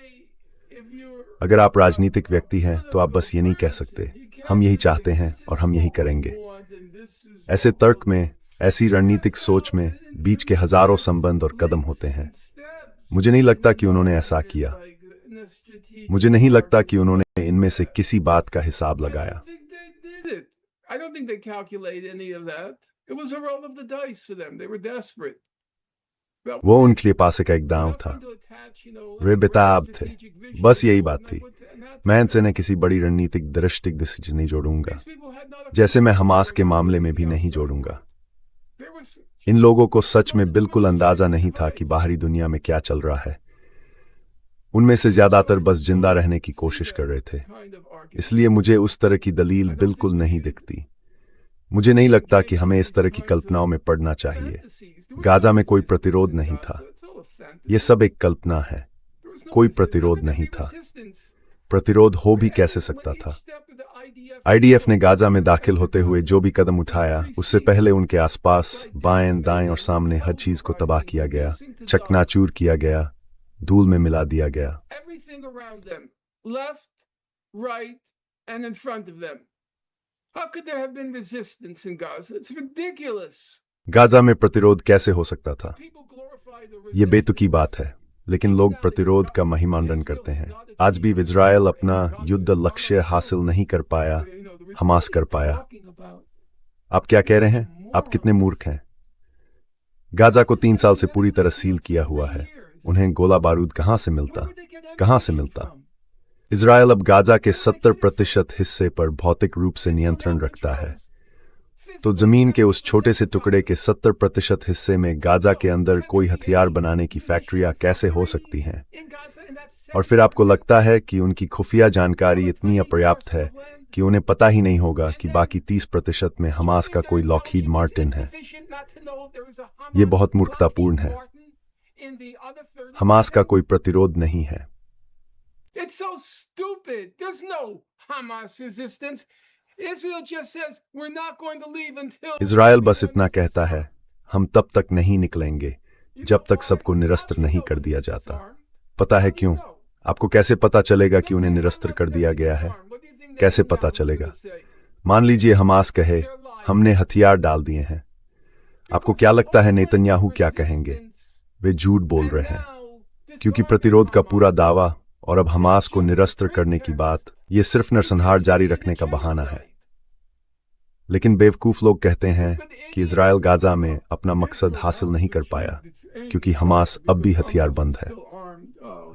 अगर आप राजनीतिक व्यक्ति हैं तो आप बस ये नहीं कह सकते हम यही चाहते हैं और हम यही करेंगे। ऐसे तर्क में, ऐसी रणनीतिक सोच में बीच के हजारों संबंध और कदम होते हैं। मुझे नहीं लगता कि उन्होंने ऐसा किया। मुझे नहीं लगता कि उन्होंने इनमें से किसी बात का हिसाब लगाया। I don't think they calculate any of that. It was a roll of the dice for them. They were desperate. वो उनके लिए पासे का एक दांव था। वे बेताब थे। बस यही बात थी। मैं इनसे न किसी बड़ी रणनीतिक दृष्टि से नहीं जोड़ूंगा, जैसे मैं हमास के मामले में भी नहीं जोड़ूंगा। इन लोगों को सच में बिल्कुल अंदाजा नहीं था कि बाहरी दुनिया में क्या चल रहा है। उनमें से ज्यादातर बस जिंदा रहने की कोशिश कर रहे थे। इसलिए मुझे उस तरह की दलील बिल्कुल नहीं दिखती। मुझे नहीं लगता कि हमें इस तरह की कल्पनाओं में पड़ना चाहिए। गाजा में कोई प्रतिरोध नहीं था। यह सब एक कल्पना है। कोई प्रतिरोध नहीं था। प्रतिरोध हो भी कैसे सकता था? आईडीएफ ने गाजा में दाखिल होते हुए जो भी कदम उठाया, उससे पहले उनके आसपास बाएं, दाएं और सामने हर चीज को तबाह किया गया, चकनाचूर किया गया, धूल में मिला दिया गया। Right and in front of them. How could there have been resistance in Gaza? It's ridiculous. Gaza में प्रतिरोध कैसे हो सकता था? ये बेतुकी बात है, लेकिन लोग प्रतिरोध का महिमांडन करते हैं। आज भी इजराइल अपना युद्ध लक्ष्य हासिल नहीं कर पाया, हमास कर पाया। आप क्या कह रहे हैं? आप कितने मूर्ख हैं? गाजा को 3 साल से पूरी तरह सील किया हुआ है। उन्हें गोला बारूद कहां से मिलता? इजराइल अब गाजा के 70% हिस्से पर भौतिक रूप से नियंत्रण रखता है। तो जमीन के उस छोटे से टुकड़े के 70% हिस्से में गाजा के अंदर कोई हथियार बनाने की फैक्ट्रियां कैसे हो सकती हैं? और फिर आपको लगता है कि उनकी खुफिया जानकारी इतनी अपर्याप्त है कि उन्हें पता ही नहीं होगा कि बाकी 30% में हमास का कोई लॉकहीड मार्टिन है। यह बहुत मूर्खतापूर्ण है। हमास का कोई प्रतिरोध नहीं है। It's so stupid. There's no Hamas resistance. Israel just says we're not going to leave until Israel बस इतना कहता है, हम तब तक नहीं निकलेंगे जब तक सबको निरस्त्र नहीं कर दिया जाता। पता है क्यों? आपको कैसे पता चलेगा कि उन्हें निरस्त्र कर दिया गया है? कैसे पता चलेगा? मान लीजिए हमास कहे हमने हथियार डाल दिए हैं। आपको क्या लगता है नेतन्याहू क्या कहेंगे? वे झूठ बोल रहे हैं, क्योंकि प्रतिरोध का पूरा दावा और अब हमास को निरस्त्र करने की बात, ये सिर्फ नरसंहार जारी रखने का बहाना है। लेकिन बेवकूफ लोग कहते हैं कि इजराइल गाजा में अपना मकसद हासिल नहीं कर पाया क्योंकि हमास अब भी हथियार बंद है।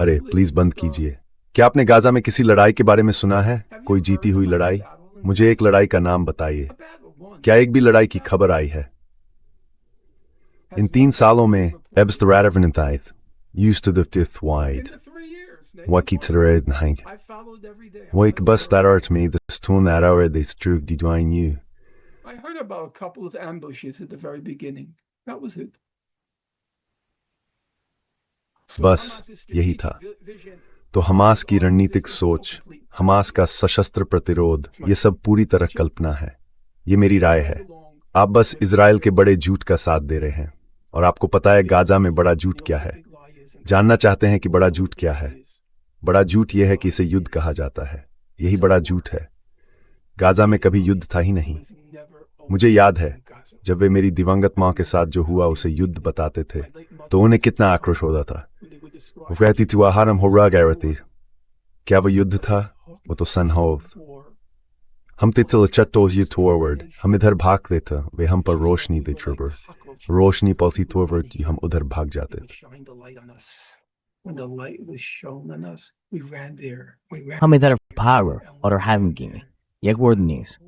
अरे प्लीज बंद कीजिए। क्या आपने गाजा में किसी लड़ाई के बारे में सुना है? कोई जीती हुई लड़ाई? मुझे एक लड़ाई का नाम बताइए। क्या एक भी लड़ाई की खबर आई है? इन 3 सालों में Ebst the Radavanantith used to the fifth wide. Wakitsared Nhank. Wake bus that art me, the stone that hour they struck the dwine you. I heard about a couple of ambushes at the very beginning. That was it. बस यही था। तो हमास की रणनीतिक सोच, हमास का सशस्त्र प्रतिरोध, ये सब पूरी तरह कल्पना है। ये मेरी राय है। आप बस इजराइल के बड़े झूठ का साथ दे रहे हैं। और आपको पता है गाजा में बड़ा झूठ क्या है? जानना चाहते हैं कि बड़ा झूठ क्या है? बड़ा झूठ यह है कि इसे युद्ध कहा जाता है। यही बड़ा झूठ है। गाजा में कभी युद्ध था ही नहीं। मुझे याद है जब वे मेरी दिवंगत मां के साथ जो हुआ उसे युद्ध बताते थे तो उन्हें कितना आक्रोश होता था। वो कहती थी आहारम हो रहा गया थी। क्या वो युद्ध था? वो तो सनहोव। हम तितल चट्टोज ये टॉरवर्ड, हम इधर भागते थे, वे हम पर रोशनी दे ट्रिबर, रोशनी पलती टॉरवर्ड, हम उधर भाग जाते थे। हम इधर भाग और हैविंग एक वर्ड नीस।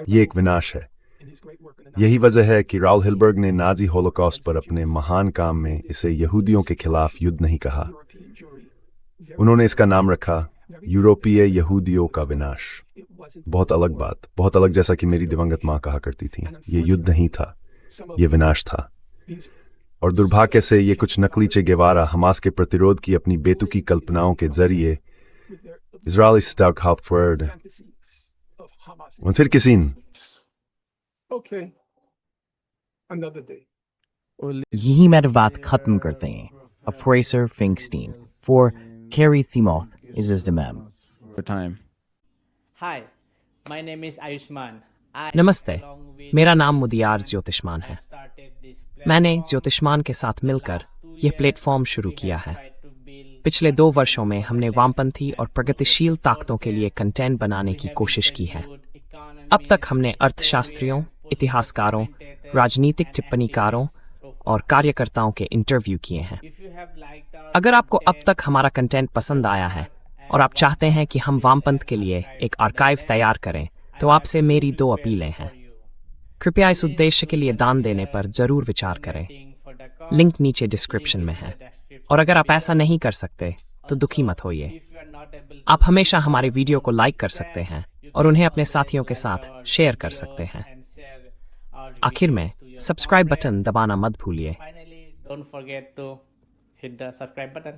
ये एक विनाश है। यही वजह है कि राउल हिलबर्ग ने नाजी होलोकॉस्ट पर अपने महान काम में इसे यहूदियों के खिलाफ युद्ध नहीं कहा। उन्होंने इसका नाम रखा यूरोपीय यहूदियों का विनाश। बहुत अलग बात, बहुत अलग, जैसा कि मेरी दिवंगत मां कहा करती थी। ये युद्ध नहीं था, ये विनाश था। और दुर्भाग्य से ये कुछ नकली चे गेवारा हमास के प्रतिरोध की अपनी बेतुकी कल्पनाओं के जरिए इजरायली स्टार्कहाफ्टवर्ड फिर किसी यही मेरी बात खत्म करते हैं। Fraser Finkstein for Carrie Thimoth is his demand. Hi, my name is Ayushman. नमस्ते, मेरा नाम मुदियार ज्योतिष्मान है। मैंने ज्योतिष्मान के साथ मिलकर यह प्लेटफॉर्म शुरू किया है। पिछले 2 वर्षों में हमने वामपंथी और प्रगतिशील ताकतों के लिए कंटेंट बनाने की कोशिश की है। अब तक हमने अर्थशास्त्रियों, इतिहासकारों, राजनीतिक टिप्पणीकारों और कार्यकर्ताओं के इंटरव्यू किए हैं। अगर आपको अब तक हमारा कंटेंट पसंद आया है और आप चाहते हैं कि हम वामपंथ के लिए एक आर्काइव तैयार करें, तो आपसे मेरी 2 अपीलें हैं। कृपया इस उद्देश्य के लिए दान देने पर जरूर विचार करें। लिंक नीचे डिस्क्रिप्शन में है। और अगर आप ऐसा नहीं कर सकते तो दुखी मत होइए। आप हमेशा हमारे वीडियो को लाइक कर सकते हैं और उन्हें अपने साथियों के साथ शेयर कर सकते हैं। आखिर में सब्सक्राइब बटन दबाना मत भूलिए। Finally, don't forget to hit the subscribe button.